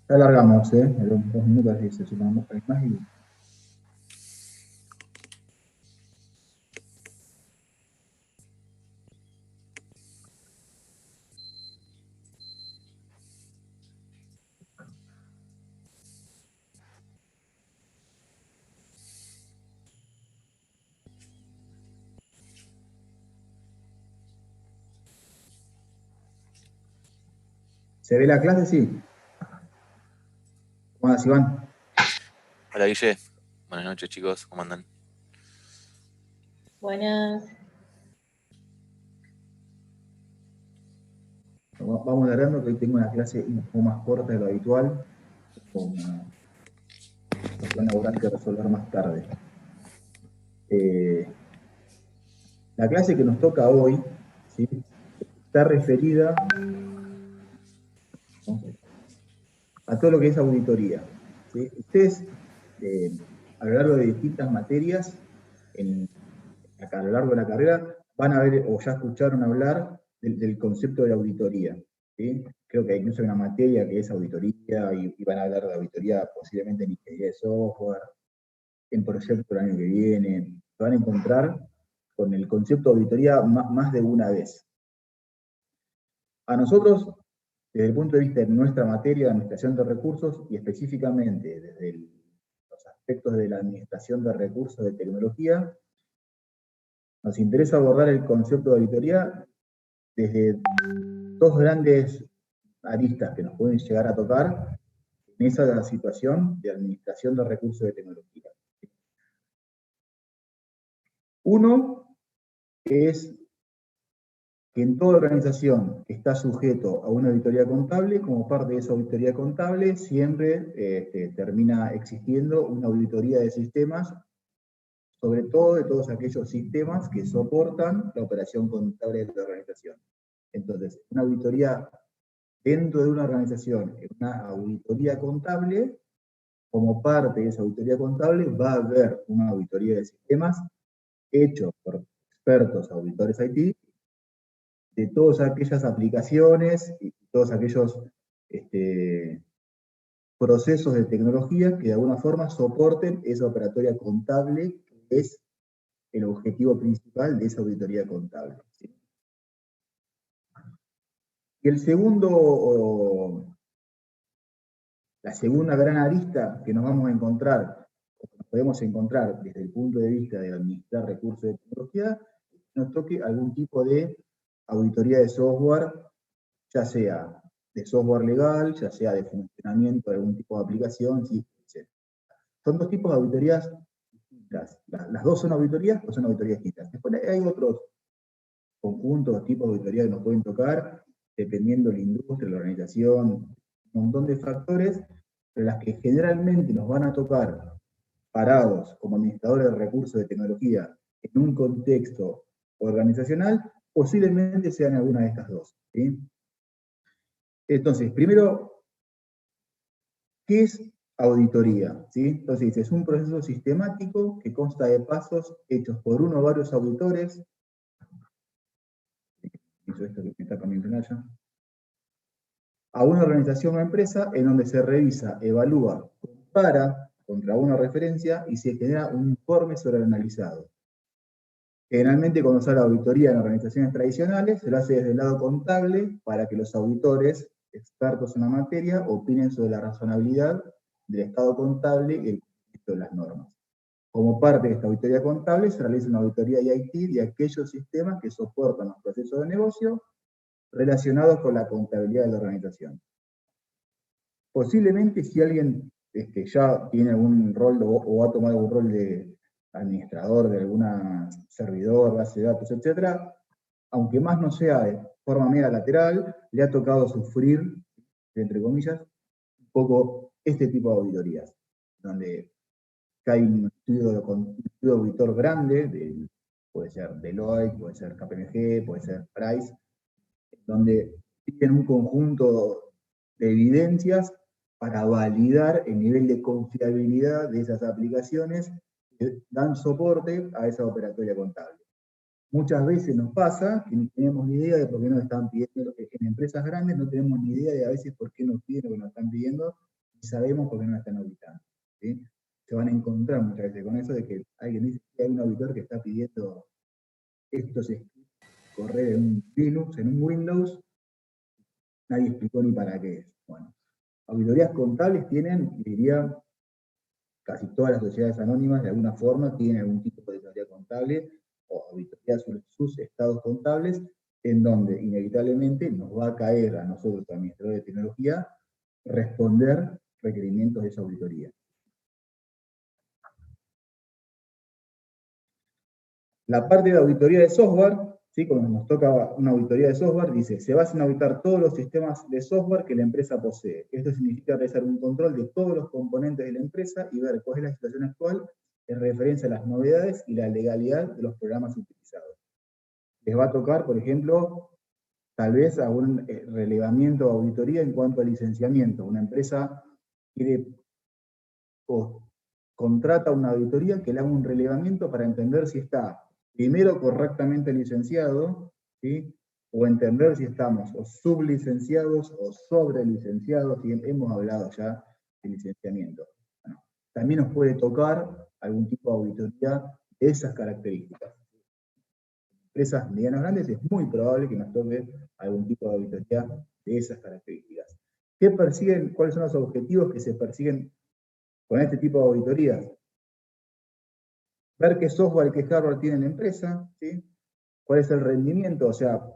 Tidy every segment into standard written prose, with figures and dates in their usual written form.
Ya alargamos, ¿eh? En 2 minutos así se sumamos más y... ¿Se ve la clase? Sí. ¿Cómo andas, Iván? Hola Guille, buenas noches chicos, ¿cómo andan? Buenas. Vamos alargando, que hoy tengo una clase un poco más corta de lo habitual, con una cuestión laboral que resolver más tarde. Eh, la clase que nos toca hoy, ¿sí? Está referida, ¿no?, a todo lo que es auditoría, ¿sí? Ustedes, eh, a lo largo de distintas materias, a lo largo de la carrera, van a ver o ya escucharon hablar del concepto de auditoría, ¿sí? Creo que incluso hay una materia que es auditoría y van a hablar de auditoría posiblemente en ingeniería de software, en proyecto el año que viene. Se van a encontrar con el concepto de auditoría más de una vez. A nosotros, desde el punto de vista de nuestra materia de administración de recursos y específicamente desde los aspectos de la administración de recursos de tecnología, nos interesa abordar el concepto de auditoría desde dos grandes aristas que nos pueden llegar a tocar en esa situación de administración de recursos de tecnología. Uno es que en toda organización que está sujeto a una auditoría contable, como parte de esa auditoría contable, siempre termina existiendo una auditoría de sistemas, sobre todo de todos aquellos sistemas que soportan la operación contable de la organización. Entonces, una auditoría dentro de una organización, una auditoría contable, como parte de esa auditoría contable va a haber una auditoría de sistemas hecho por expertos auditores IT de todas aquellas aplicaciones y todos aquellos procesos de tecnología que de alguna forma soporten esa operatoria contable, que es el objetivo principal de esa auditoría contable, ¿sí? Y la segunda gran arista que nos vamos a encontrar, o que nos podemos encontrar desde el punto de vista de administrar recursos de tecnología, nos toque algún tipo de auditoría de software, ya sea de software legal, ya sea de funcionamiento de algún tipo de aplicación, ¿sí?, etc. Son dos tipos de auditorías distintas. Las dos son auditorías, pero son auditorías distintas. Después hay otros conjuntos, tipos de auditoría que nos pueden tocar, dependiendo de la industria, la organización, un montón de factores, pero las que generalmente nos van a tocar parados como administradores de recursos de tecnología en un contexto organizacional, posiblemente sean alguna de estas dos, ¿sí? Entonces, primero, ¿qué es auditoría? ¿Sí? Entonces, es un proceso sistemático que consta de pasos hechos por uno o varios auditores. Hizo esto que me está cambiando ya. A una organización o empresa en donde se revisa, evalúa, compara contra una referencia y se genera un informe sobre el analizado. Generalmente cuando se habla de auditoría en organizaciones tradicionales, se lo hace desde el lado contable para que los auditores, expertos en la materia, opinen sobre la razonabilidad del estado contable y el cumplimiento de las normas. Como parte de esta auditoría contable, se realiza una auditoría IT de aquellos sistemas que soportan los procesos de negocio relacionados con la contabilidad de la organización. Posiblemente si alguien ya tiene algún rol o ha tomado algún rol de administrador de alguna servidor, base de datos, etc., aunque más no sea de forma mega lateral, le ha tocado sufrir, entre comillas, un poco este tipo de auditorías, donde hay un estudio auditor grande, puede ser Deloitte, puede ser KPMG, puede ser Price, donde tienen un conjunto de evidencias para validar el nivel de confiabilidad de esas aplicaciones que dan soporte a esa operatoria contable. Muchas veces nos pasa que no tenemos ni idea de por qué nos están pidiendo, en empresas grandes no tenemos ni idea de a veces por qué nos piden lo que nos están pidiendo, y sabemos por qué no la están auditando. ¿Sí? Se van a encontrar muchas veces con eso de que alguien dice que hay un auditor que está pidiendo estos scripts correr en un Linux, en un Windows, nadie explicó ni para qué es. Bueno, auditorías contables tienen, diría, casi todas las sociedades anónimas de alguna forma tienen algún tipo de auditoría contable o auditoría sobre sus estados contables, en donde inevitablemente nos va a caer a nosotros, administradores de tecnología, responder requerimientos de esa auditoría. La parte de auditoría de software, ¿sí? Cuando nos toca una auditoría de software, dice, se van a auditar todos los sistemas de software que la empresa posee. Esto significa realizar un control de todos los componentes de la empresa y ver cuál es la situación actual en referencia a las novedades y la legalidad de los programas utilizados. Les va a tocar, por ejemplo, tal vez algún relevamiento o auditoría en cuanto a licenciamiento. Una empresa quiere o contrata una auditoría que le haga un relevamiento para entender si está primero correctamente licenciado, ¿sí? O entender si estamos o sublicenciados o sobrelicenciados, y hemos hablado ya de licenciamiento. Bueno, también nos puede tocar algún tipo de auditoría de esas características. Empresas medianas grandes es muy probable que nos toque algún tipo de auditoría de esas características. ¿Qué persiguen? ¿Cuáles son los objetivos que se persiguen con este tipo de auditorías? Ver qué software y qué hardware tiene la empresa, ¿sí? Cuál es el rendimiento, o sea,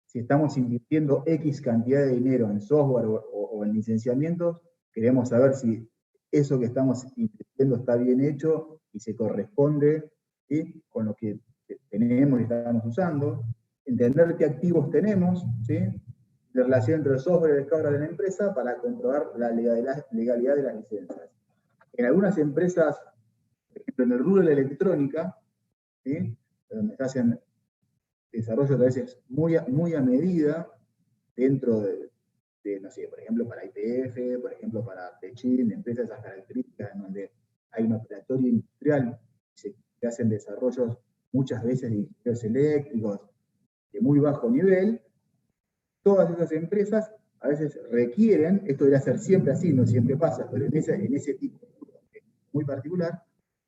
si estamos invirtiendo X cantidad de dinero en software o en licenciamientos, queremos saber si eso que estamos invirtiendo está bien hecho y se corresponde, ¿sí? Con lo que tenemos y estamos usando, entender qué activos tenemos, ¿sí? De relación entre el software y el hardware de la empresa para comprobar la legalidad de las licencias. En algunas empresas, por ejemplo, en el rubro de la electrónica, ¿sí? Donde se hacen desarrollos a veces muy a medida dentro no sé, por ejemplo, para IPF, por ejemplo, para Techin, empresas de esas características en donde hay un operatorio industrial, se hacen desarrollos muchas veces de ingenieros eléctricos de muy bajo nivel. Todas esas empresas a veces requieren, esto debería ser siempre así, no siempre pasa, pero en ese tipo muy particular,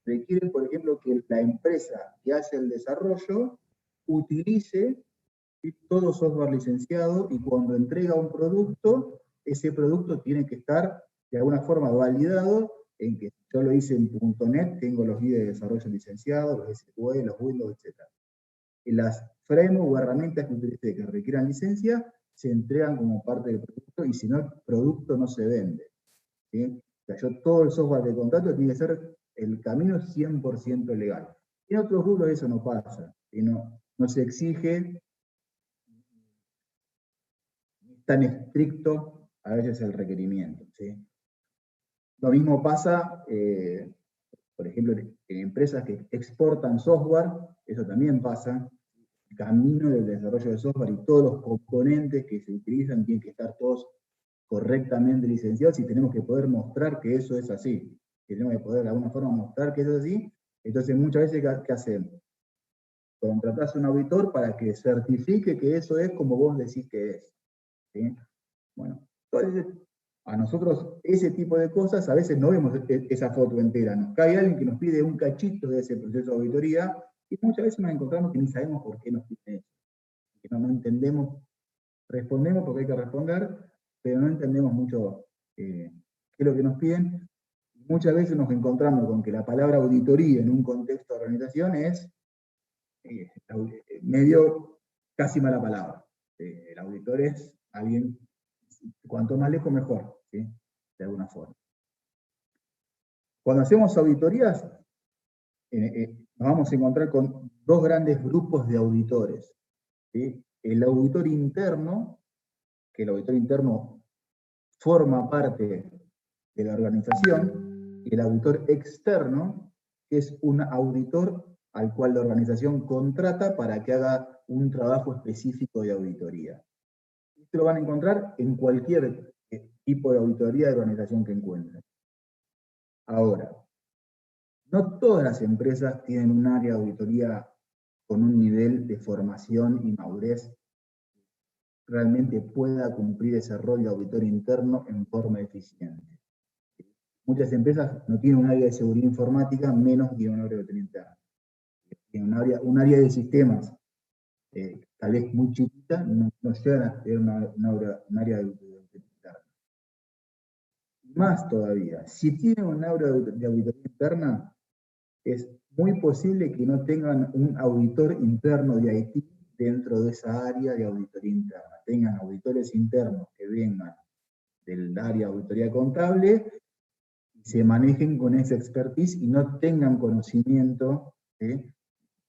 requieren, por ejemplo, que la empresa que hace el desarrollo utilice todo software licenciado y cuando entrega un producto, ese producto tiene que estar de alguna forma validado en que yo lo hice en .NET, tengo los guías de desarrollo licenciados, los SQL, los Windows, etc. Y las frameworks o herramientas que utilicé que requieran licencia se entregan como parte del producto y si no, el producto no se vende. ¿Sí? O sea, yo todo el software de contrato tiene que ser el camino 100% legal. En otros rubros eso no pasa, ¿sí? No se exige tan estricto a veces el requerimiento. ¿Sí? Lo mismo pasa, por ejemplo, en empresas que exportan software, eso también pasa. El camino del desarrollo de software y todos los componentes que se utilizan tienen que estar todos correctamente licenciados y tenemos que poder mostrar que eso es así. Tenemos que poder de alguna forma mostrar que eso es así. Entonces muchas veces, ¿qué hacemos? Contratás a un auditor para que certifique que eso es como vos decís que es. ¿Sí? Bueno, entonces a nosotros ese tipo de cosas a veces no vemos esa foto entera. Nos cae alguien que nos pide un cachito de ese proceso de auditoría y muchas veces nos encontramos que ni sabemos por qué nos pide eso. Que no entendemos, respondemos porque hay que responder, pero no entendemos mucho qué es lo que nos piden. Muchas veces nos encontramos con que la palabra auditoría en un contexto de organización es medio casi mala palabra. El auditor es alguien, cuanto más lejos mejor, ¿sí? De alguna forma. Cuando hacemos auditorías, nos vamos a encontrar con dos grandes grupos de auditores. ¿Sí? El auditor interno, que el auditor interno forma parte de la organización, y el auditor externo, que es un auditor al cual la organización contrata para que haga un trabajo específico de auditoría. Esto lo van a encontrar en cualquier tipo de auditoría de organización que encuentren. Ahora, no todas las empresas tienen un área de auditoría con un nivel de formación y madurez realmente pueda cumplir ese rol de auditor interno en forma eficiente. Muchas empresas no tienen un área de seguridad informática, menos tienen un área de auditoría interna. Tienen un área de sistemas, tal vez muy chiquita, no llegan a tener un área de auditoría interna. Más todavía, si tienen un área de auditoría interna, es muy posible que no tengan un auditor interno de IT dentro de esa área de auditoría interna. Tengan auditores internos que vengan del área de auditoría contable y se manejen con esa expertise y no tengan conocimiento,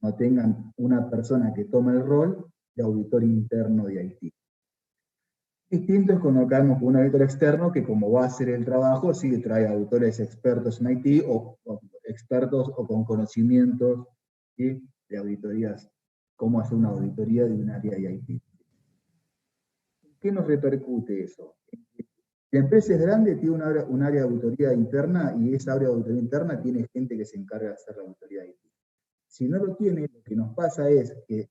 no tengan una persona que tome el rol de auditor interno de IT. Distinto es cuando caemos con un auditor externo que, como va a hacer el trabajo, sí trae auditores expertos en IT o expertos o con conocimientos, ¿sí?, de auditorías, cómo hacer una auditoría de un área de IT. ¿Qué nos repercute eso? La empresa es grande, tiene un área de auditoría interna y esa área de auditoría interna tiene gente que se encarga de hacer la auditoría de IT. Si no lo tiene, lo que nos pasa es que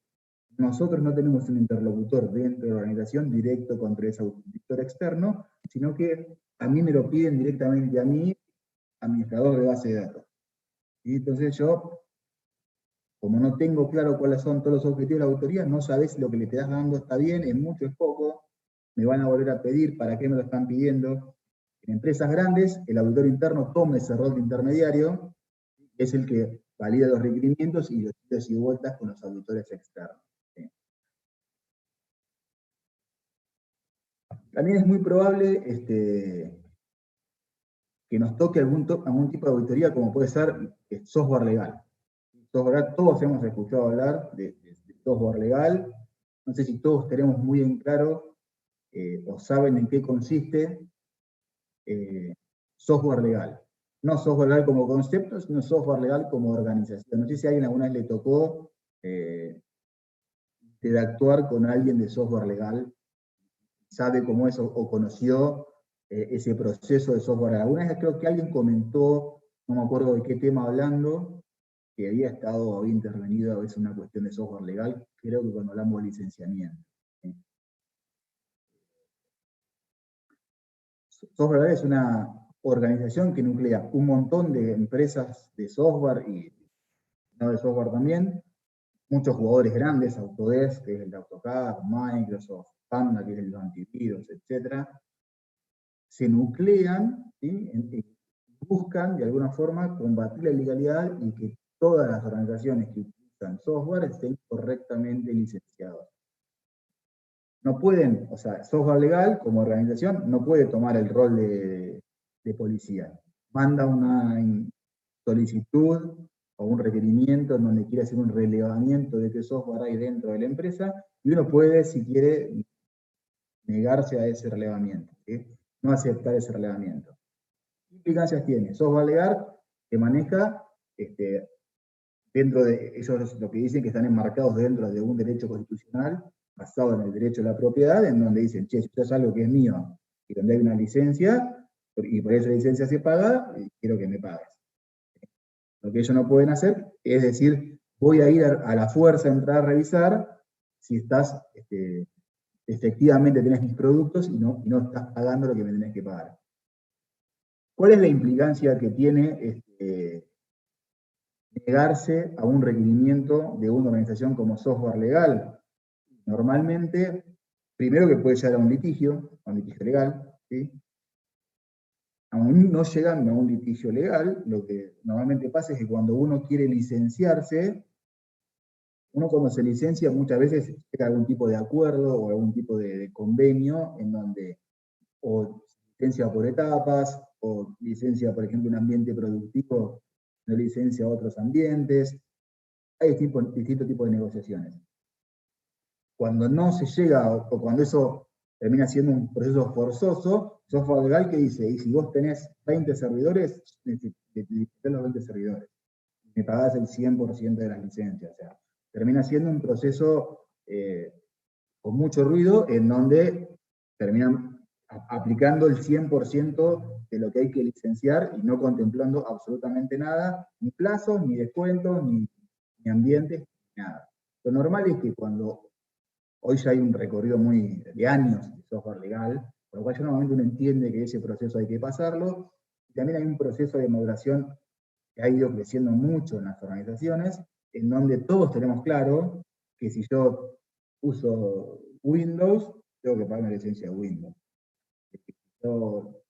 nosotros no tenemos un interlocutor dentro de la organización directo contra ese auditor externo, sino que a mí me lo piden directamente a mí, administrador de base de datos. Y entonces yo, como no tengo claro cuáles son todos los objetivos de la auditoría, no sabés si lo que le estás dando está bien, es mucho, es poco, me van a volver a pedir, ¿para qué me lo están pidiendo? En empresas grandes, el auditor interno toma ese rol de intermediario, es el que valida los requerimientos y los tiros y vueltas con los auditores externos. También es muy probable que nos toque algún tipo de auditoría, como puede ser software legal. Todos hemos escuchado hablar de software legal. No sé si todos tenemos muy en claro o saben en qué consiste software legal. No software legal como concepto, sino software legal como organización. No sé si a alguien alguna vez le tocó interactuar con alguien de software legal, sabe cómo es o conoció ese proceso de software. Alguna vez creo que alguien comentó, no me acuerdo de qué tema hablando, que había intervenido a veces una cuestión de software legal, creo que cuando hablamos de licenciamiento. Software legal es una organización que nuclea un montón de empresas de software y no de software también, muchos jugadores grandes, Autodesk, que es el de AutoCAD, Microsoft, Panda, que es el de los antivirus, etc. Se nuclean, ¿sí?, buscan de alguna forma combatir la ilegalidad y que todas las organizaciones que utilizan software estén correctamente licenciados. No pueden, o sea, software legal como organización no puede tomar el rol de policía. Manda una solicitud o un requerimiento en donde quiere hacer un relevamiento de qué software hay dentro de la empresa y uno puede, si quiere, negarse a ese relevamiento, ¿sí?, no aceptar ese relevamiento. ¿Qué implicancias tiene? Software legal que maneja dentro de ellos, lo que dicen que están enmarcados dentro de un derecho constitucional basado en el derecho a la propiedad, en donde dicen, che, si esto es algo que es mío y donde hay una licencia, y por esa licencia se paga, quiero que me pagues. Lo que ellos no pueden hacer es decir, voy a ir a la fuerza a entrar a revisar si estás, efectivamente tenés mis productos y no estás pagando lo que me tenés que pagar. ¿Cuál es la implicancia que tiene negarse a un requerimiento de una organización como software legal? Normalmente, primero que puede llegar a un litigio legal, ¿sí? Aún no llegando a un litigio legal, lo que normalmente pasa es que cuando uno quiere licenciarse, uno cuando se licencia muchas veces llega a algún tipo de acuerdo o algún tipo de convenio en donde o licencia por etapas, o licencia, por ejemplo, un ambiente productivo, no licencia a otros ambientes. Hay distintos tipos de negociaciones. Cuando no se llega, o cuando eso termina siendo un proceso forzoso, software legal que dice, y si vos tenés 20 servidores, necesitas los 20 servidores. Me pagás el 100% de las licencias. O sea, termina siendo un proceso con mucho ruido, en donde terminan aplicando el 100% de lo que hay que licenciar y no contemplando absolutamente nada, ni plazos, ni descuentos, ni ambientes, nada. Lo normal es que cuando hoy ya hay un recorrido de años de software legal, por lo cual ya normalmente uno entiende que ese proceso hay que pasarlo, También hay un proceso de maduración que ha ido creciendo mucho en las organizaciones, en donde todos tenemos claro que si yo uso Windows, tengo que pagar una licencia de Windows. Si yo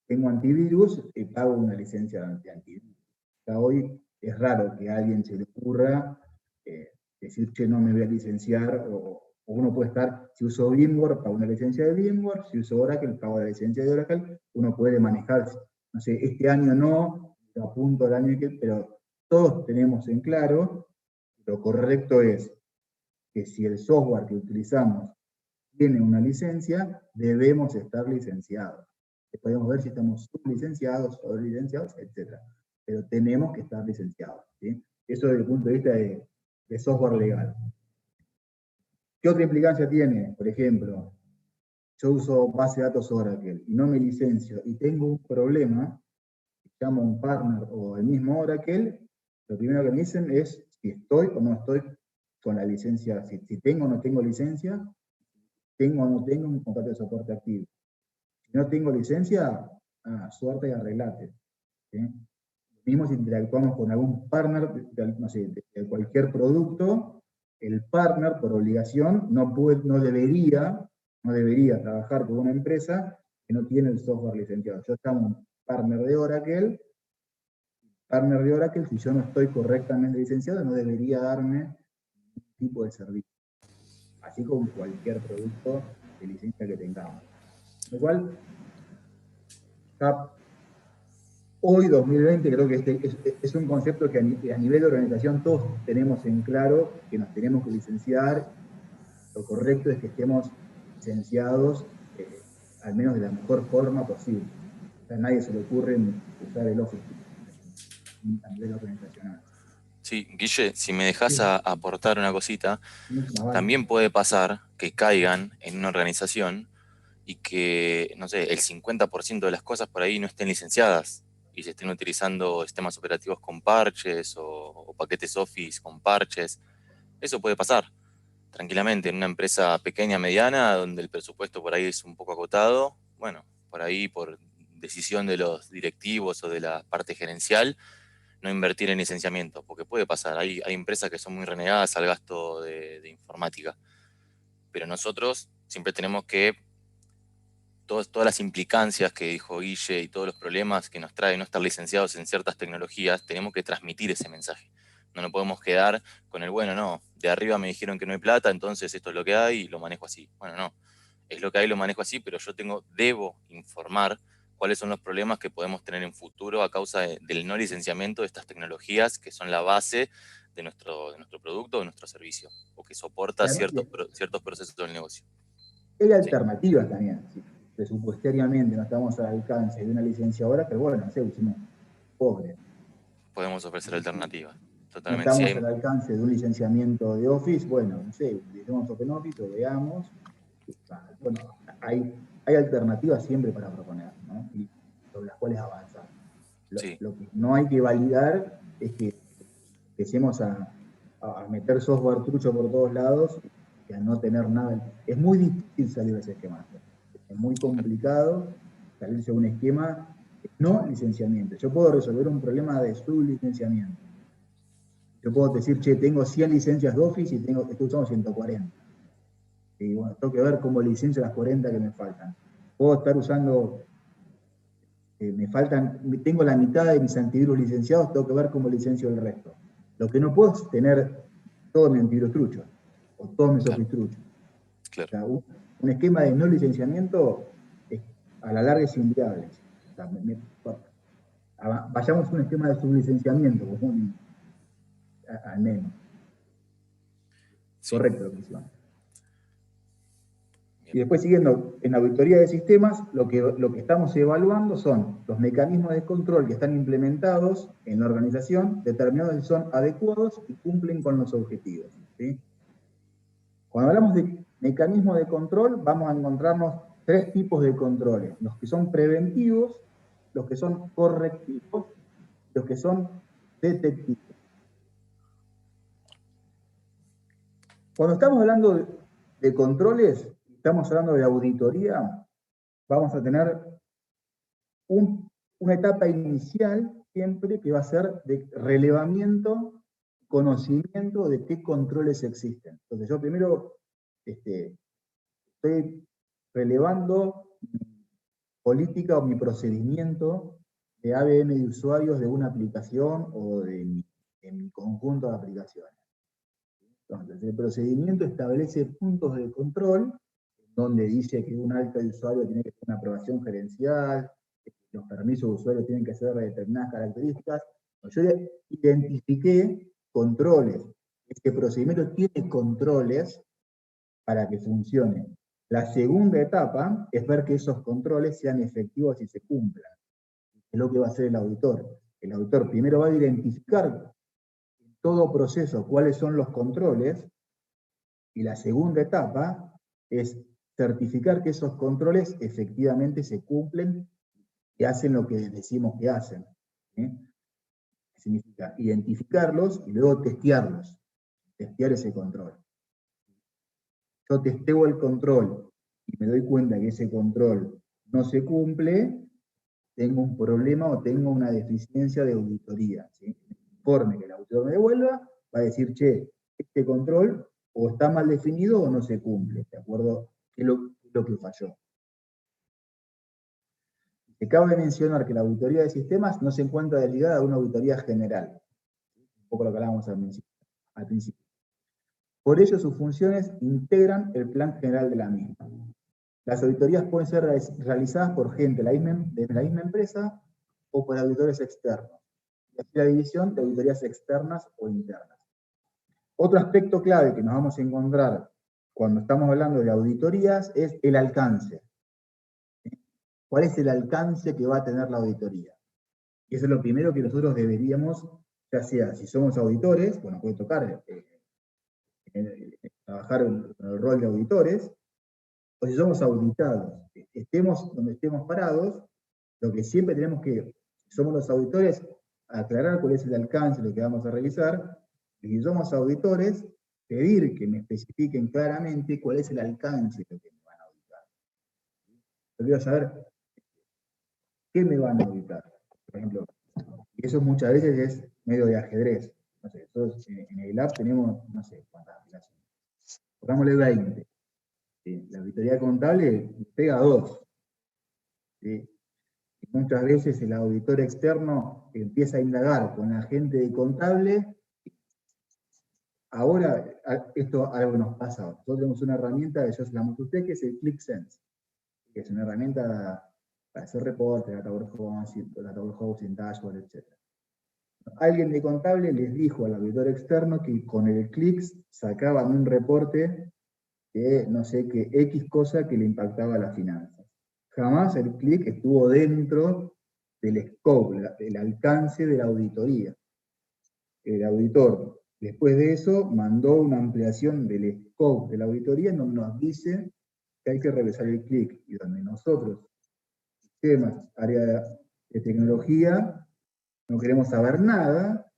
tengo antivirus, pago una licencia de antivirus. Hasta hoy es raro que a alguien se le ocurra decir, che, no me voy a licenciar, o uno puede estar, si uso VMware, pago una licencia de VMware, si uso Oracle, pago la licencia de Oracle, uno puede manejar, no sé, este año no, apunto al año que, pero todos tenemos en claro, lo correcto es que si el software que utilizamos tiene una licencia, debemos estar licenciados. Podemos ver si estamos sublicenciados, sobrelicenciados, etc. Pero tenemos que estar licenciados, ¿sí? Eso desde el punto de vista de software legal. ¿Qué otra implicancia tiene? Por ejemplo, yo uso base de datos Oracle y no me licencio y tengo un problema, llamo a un partner o el mismo Oracle, lo primero que me dicen es si estoy o no estoy con la licencia, si tengo o no tengo licencia, tengo o no tengo un contrato de soporte activo. Si no tengo licencia, suerte y arreglate. ¿Sí? Lo mismo si interactuamos con algún partner no sé, de cualquier producto, el partner, por obligación, no debería trabajar con una empresa que no tiene el software licenciado. Yo llamo un partner de Oracle, si yo no estoy correctamente licenciado, no debería darme ningún tipo de servicio. Así como cualquier producto de licencia que tengamos. Lo cual, hoy, 2020, creo que este es un concepto que a nivel de organización todos tenemos en claro que nos tenemos que licenciar. Lo correcto es que estemos licenciados, al menos de la mejor forma posible. O sea, a nadie se le ocurre usar el Office a nivel organizacional. Sí, Guille, si me dejas aportar una cosita, Vale. también puede pasar que caigan en una organización y que, no sé, el 50% de las cosas por ahí no estén licenciadas y se estén utilizando sistemas operativos con parches o paquetes Office con parches. Eso puede pasar tranquilamente en una empresa pequeña, mediana, donde el presupuesto por ahí es un poco acotado. Bueno, por ahí por decisión de los directivos o de la parte gerencial, no invertir en licenciamiento, porque puede pasar. Hay empresas que son muy renegadas al gasto de informática, pero nosotros siempre tenemos que, todas las implicancias que dijo Guille y todos los problemas que nos trae no estar licenciados en ciertas tecnologías, tenemos que transmitir ese mensaje. No nos podemos quedar con el, bueno, no, de arriba me dijeron que no hay plata, entonces esto es lo que hay y lo manejo así. Bueno, no, es lo que hay, lo manejo así, pero yo debo informar cuáles son los problemas que podemos tener en futuro a causa del no licenciamiento de estas tecnologías que son la base de nuestro producto o de nuestro servicio, o que soporta Claro, ciertos procesos del negocio. hay Sí. alternativas también. ¿Sí? Presupuestariamente no estamos al alcance de una licencia ahora, pero bueno, no sé, somos pobres. Podemos ofrecer alternativas, No totalmente. Sí, estamos al alcance de un licenciamiento de Office, bueno, no sé, utilicemos OpenOffice o veamos. Bueno, hay alternativas siempre para proponer, ¿no? Y sobre las cuales avanzar. sí. Lo que no hay que validar es que empecemos a meter software trucho por todos lados y a no tener nada. Es muy difícil salir de ese esquema. Es muy complicado salirse de un esquema no licenciamiento. Yo puedo resolver un problema de sublicenciamiento. Yo puedo decir, che, tengo 100 licencias de Office y estoy usando 140. Y bueno, tengo que ver cómo licencio las 40 que me faltan. Puedo estar usando, tengo la mitad de mis antivirus licenciados, tengo que ver cómo licencio el resto. Lo que no puedo es tener todos mis antivirus truchos, o todos mis Office truchos. Claro. O sea, un esquema de no licenciamiento a la larga es inviable. O sea, vayamos a un esquema de sublicenciamiento, al menos. Sí. Correcto lo que hicimos. Y después, siguiendo en auditoría de sistemas, lo que estamos evaluando son los mecanismos de control que están implementados en la organización, determinados si son adecuados y cumplen con los objetivos. ¿Sí? Cuando hablamos de mecanismos de control, vamos a encontrarnos 3 tipos de controles: los que son preventivos, los que son correctivos, los que son detectivos. Cuando estamos hablando de controles, estamos hablando de auditoría, vamos a tener una etapa inicial siempre que va a ser de relevamiento, conocimiento de qué controles existen. Entonces yo primero estoy relevando mi política o mi procedimiento de ABM de usuarios de una aplicación o de mi conjunto de aplicaciones. Entonces, el procedimiento establece puntos de control, donde dice que un alta de usuario tiene que tener una aprobación gerencial, que los permisos de usuario tienen que ser de determinadas características. Yo identifiqué controles. Este procedimiento tiene controles para que funcione. La segunda etapa es ver que esos controles sean efectivos y se cumplan. Es lo que va a hacer el auditor. El auditor primero va a identificar en todo proceso cuáles son los controles, y la segunda etapa es certificar que esos controles efectivamente se cumplen y hacen lo que decimos que hacen. Significa identificarlos y luego testearlos. Testear ese control. Yo testeo el control y me doy cuenta que ese control no se cumple, tengo un problema o tengo una deficiencia de auditoría. ¿Sí? El informe que el auditor me devuelva va a decir, che, este control o está mal definido o no se cumple, ¿de acuerdo? ¿Qué es lo que falló? Se cabe mencionar que la auditoría de sistemas no se encuentra desligada a una auditoría general. Un poco lo que hablábamos al principio. Por ello, sus funciones integran el plan general de la misma. Las auditorías pueden ser realizadas por gente de la misma empresa o por auditores externos. Y aquí la división de auditorías externas o internas. Otro aspecto clave que nos vamos a encontrar cuando estamos hablando de auditorías es el alcance. ¿Cuál es el alcance que va a tener la auditoría? Y eso es lo primero que nosotros deberíamos, ya sea si somos auditores, bueno, puede tocar trabajar en el rol de auditores, o si somos auditados, estemos donde estemos parados, lo que siempre tenemos que, si somos los auditores, aclarar cuál es el alcance de lo que vamos a realizar, y si somos auditores, pedir que me especifiquen claramente cuál es el alcance de lo que me van a auditar. Yo quiero saber qué me van a auditar, por ejemplo, y eso muchas veces es medio de ajedrez. No sé, nosotros en el lab tenemos, no sé cuántas aplicaciones. Pongámosle 20. ¿Sí? La auditoría contable pega 2. ¿Sí? Y muchas veces el auditor externo empieza a indagar con la gente de contable. Ahora, esto algo nos pasa. Nosotros tenemos una herramienta que yo se la mostré a usted, que es el ClickSense, que es una herramienta para hacer reportes, data warehousing, dashboard, etc. Alguien de contable les dijo al auditor externo que con el Clicks sacaban un reporte que no sé qué X cosa que le impactaba a las finanzas. Jamás el Click estuvo dentro del scope, del alcance de la auditoría. El auditor, después de eso, mandó una ampliación del scope de la auditoría en donde nos dice que hay que revisar el Click, y donde nosotros, sistemas, área de tecnología, no queremos saber nada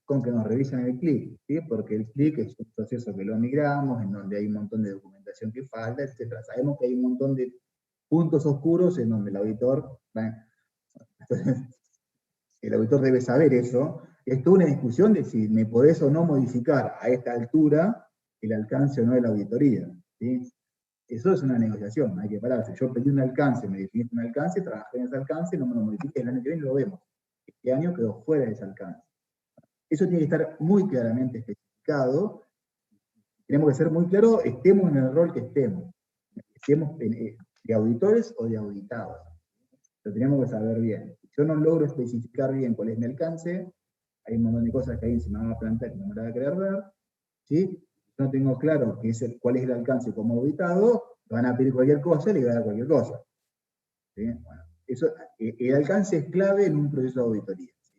con que nos revisen el Click, ¿sí? Porque el Click es un proceso que lo migramos, en donde hay un montón de documentación que falta, etc. Sabemos que hay un montón de puntos oscuros en donde el auditor, entonces, el auditor debe saber eso. Es toda una discusión de si me podés o no modificar a esta altura el alcance o no de la auditoría, ¿sí? Eso es una negociación, hay que pararse. Yo pedí un alcance, me definiste un alcance, trabajé en ese alcance, no me lo modifique, el año que viene lo vemos. Este año quedó fuera de ese alcance. Eso tiene que estar muy claramente especificado. Tenemos que ser muy claros, estemos en el rol que estemos de auditores o de auditados. Lo tenemos que saber bien. Si yo no logro especificar bien cuál es mi alcance, hay un montón de cosas que ahí se me van a plantear que no me van a querer ver, ¿sí? Si no tengo claro cuál es el alcance como auditado, me van a pedir cualquier cosa y le voy a dar cualquier cosa. ¿Sí? Bueno, el alcance es clave en un proceso de auditoría. ¿Sí?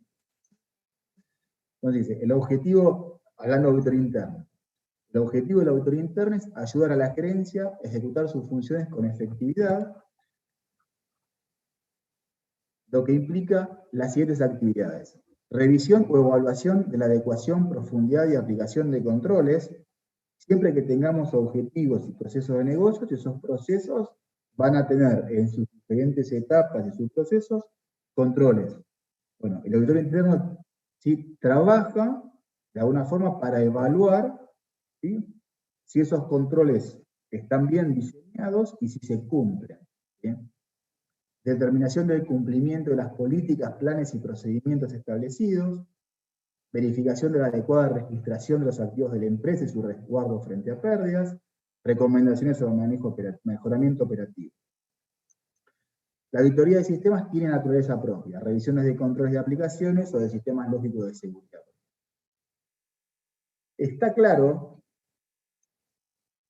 Entonces dice, el objetivo, hablando de auditoría interna, el objetivo de la auditoría interna es ayudar a la gerencia a ejecutar sus funciones con efectividad, lo que implica las siguientes actividades. Revisión o evaluación de la adecuación, profundidad y aplicación de controles, siempre que tengamos objetivos y procesos de negocios, esos procesos van a tener en sus diferentes etapas de sus procesos, controles. Bueno, el auditor interno ¿sí? trabaja de alguna forma para evaluar ¿sí? si esos controles están bien diseñados y si se cumplen. ¿bien? Determinación del cumplimiento de las políticas, planes y procedimientos establecidos, verificación de la adecuada registración de los activos de la empresa y su resguardo frente a pérdidas, recomendaciones sobre mejoramiento operativo. La auditoría de sistemas tiene naturaleza propia, revisiones de controles de aplicaciones o de sistemas lógicos de seguridad. Está claro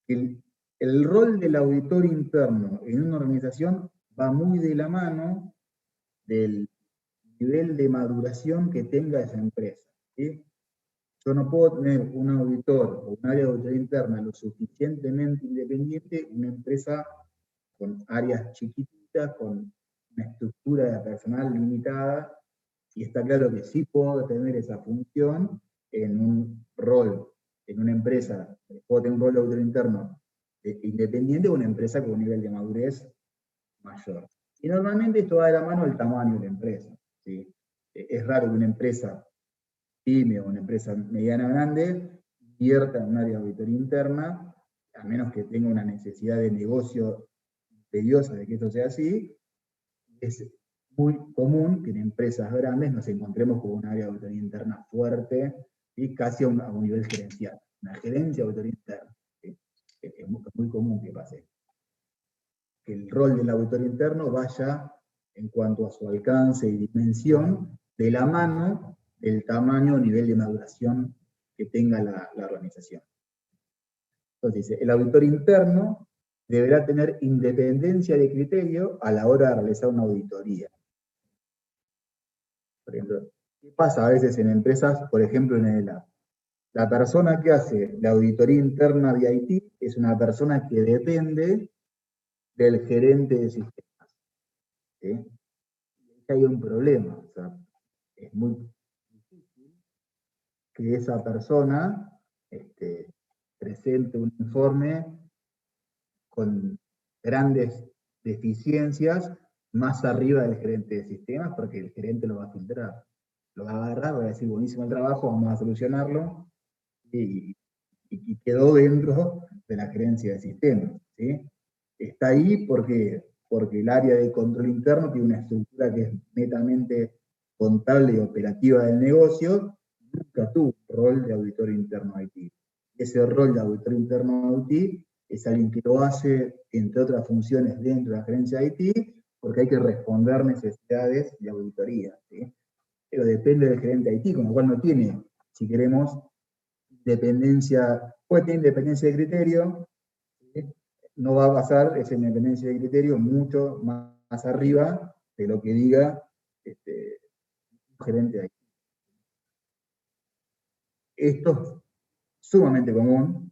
que el rol del auditor interno en una organización va muy de la mano del nivel de maduración que tenga esa empresa. ¿sí? Yo no puedo tener un auditor o un área de auditoría interna lo suficientemente independiente, una empresa con áreas chiquititas, con una estructura de personal limitada, y está claro que sí puedo tener esa función en un rol, en una empresa, puedo tener un rol de auditor interno independiente o una empresa con un nivel de madurez mayor. Y normalmente esto va de la mano del tamaño de la empresa. ¿sí? Es raro que una empresa pyme o una empresa mediana grande invierta en un área de auditoría interna, a menos que tenga una necesidad de negocio imperiosa de que esto sea así. Es muy común que en empresas grandes nos encontremos con un área de auditoría interna fuerte y casi a un nivel gerencial, una gerencia de auditoría interna. ¿sí? Es muy común que pase. Que el rol del auditor interno vaya, en cuanto a su alcance y dimensión, de la mano del tamaño o nivel de maduración que tenga la organización. Entonces dice, el auditor interno deberá tener independencia de criterio a la hora de realizar una auditoría. Por ejemplo, ¿qué pasa a veces en empresas, por ejemplo en el ELA? La persona que hace la auditoría interna de IT es una persona que depende del gerente de sistemas. ¿sí? Hay un problema, o sea, es muy difícil que esa persona presente un informe con grandes deficiencias más arriba del gerente de sistemas, porque el gerente lo va a filtrar, lo va a agarrar, va a decir, buenísimo el trabajo, vamos a solucionarlo, y quedó dentro de la gerencia de sistemas. ¿sí? Está ahí porque el área de control interno tiene una estructura que es netamente contable y operativa del negocio, nunca tuvo un rol de auditor interno IT. Ese rol de auditor interno IT es alguien que lo hace, entre otras funciones, dentro de la gerencia IT, porque hay que responder necesidades de auditoría. ¿sí? Pero depende del gerente IT, con lo cual no tiene, si queremos, dependencia, puede tener independencia de criterio, ¿sí? No va a pasar esa independencia de criterio mucho más arriba de lo que diga un gerente de IT. Esto es sumamente común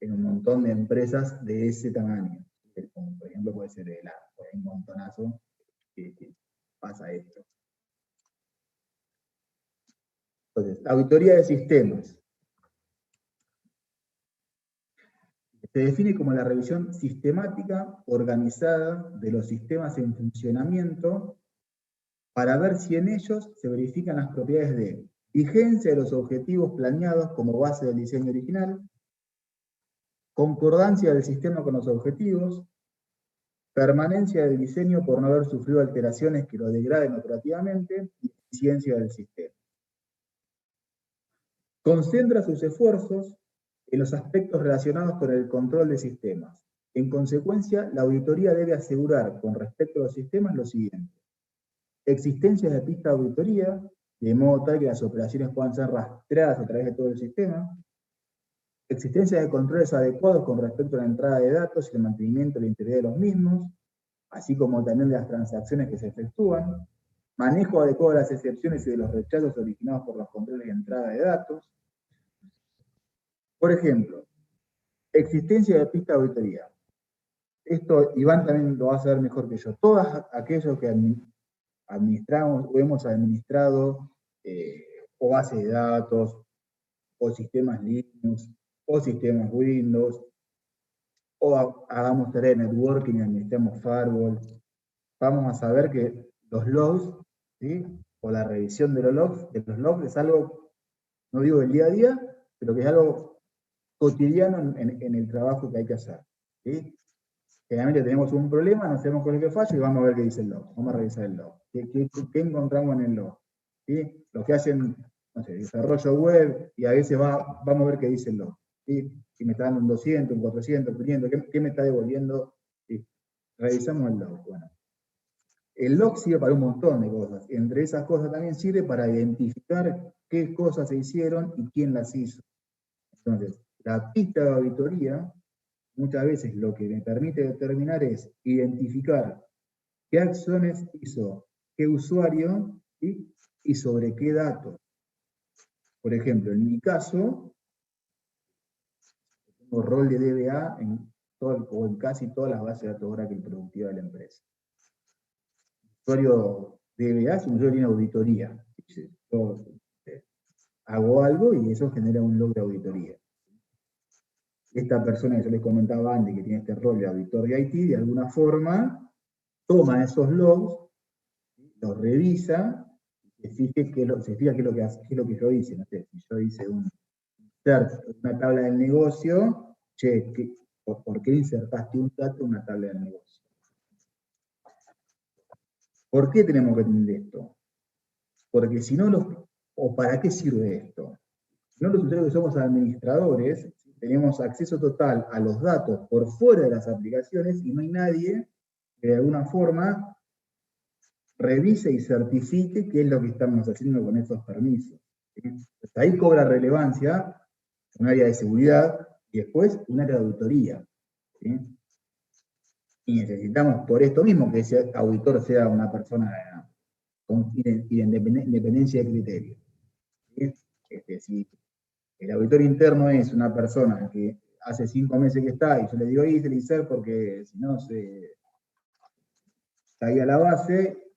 en un montón de empresas de ese tamaño. Como por ejemplo puede ser un montonazo que pasa esto. Entonces, auditoría de sistemas. Se define como la revisión sistemática, organizada de los sistemas en funcionamiento para ver si en ellos se verifican las propiedades de vigencia de los objetivos planeados como base del diseño original, concordancia del sistema con los objetivos, permanencia del diseño por no haber sufrido alteraciones que lo degraden operativamente, y eficiencia del sistema. Concentra sus esfuerzos en los aspectos relacionados con el control de sistemas. En consecuencia, la auditoría debe asegurar con respecto a los sistemas lo siguiente: existencia de pista de auditoría, de modo tal que las operaciones puedan ser rastreadas a través de todo el sistema; existencia de controles adecuados con respecto a la entrada de datos y el mantenimiento de la integridad de los mismos, así como también de las transacciones que se efectúan; manejo adecuado de las excepciones y de los rechazos originados por los controles de entrada de datos. Por ejemplo, existencia de pista de auditoría. Esto Iván también lo va a saber mejor que yo. Todos aquellos que administramos o hemos administrado o bases de datos, o sistemas Linux, o sistemas Windows, o hagamos tarea de networking y administramos firewall. vamos a saber que los logs, ¿sí? O la revisión de los logs es algo, no digo del día a día, pero que es algo cotidiano en el trabajo que hay que hacer. ¿Sí? Generalmente tenemos un problema, no sabemos cuál es el que falla y vamos a ver qué dice el log. Vamos a revisar el log. ¿Qué encontramos en el log? ¿Sí? Los que hacen, no sé, desarrollo web, y a veces vamos a ver qué dice el log. ¿Sí? Si me está dando un 200, un 400, un 500, ¿qué me está devolviendo? ¿Sí? Revisamos el log. Bueno, el log sirve para un montón de cosas. Entre esas cosas también sirve para identificar qué cosas se hicieron y quién las hizo. Entonces, la pista de auditoría, muchas veces lo que me permite determinar es identificar qué acciones hizo qué usuario, ¿sí? Y sobre qué datos. Por ejemplo, en mi caso, tengo rol de DBA o en casi todas las bases de datos Oracle productivas de la empresa. El usuario DBA es un usuario que tiene auditoría. Yo hago algo y eso genera un log de auditoría. Esta persona que yo les comentaba antes, que tiene este rol de auditor de IT, de alguna forma, toma esos logs, los revisa, se fija qué es lo que yo hice. No sé, si yo hice una tabla del negocio, che, ¿por qué insertaste un dato en una tabla del negocio? ¿Por qué tenemos que entender esto? Porque si no, ¿o para qué sirve esto? Si no, los usuarios que somos administradores, tenemos acceso total a los datos por fuera de las aplicaciones y no hay nadie que de alguna forma revise y certifique qué es lo que estamos haciendo con esos permisos. ¿Sí? Entonces, ahí cobra relevancia un área de seguridad y después un área de auditoría. ¿Sí? Y necesitamos, por esto mismo, que ese auditor sea una persona con independencia de criterio. ¿Sí? Si el auditor interno es una persona que hace 5 meses que está, y yo le digo, hice el ICER porque si no se caía la base,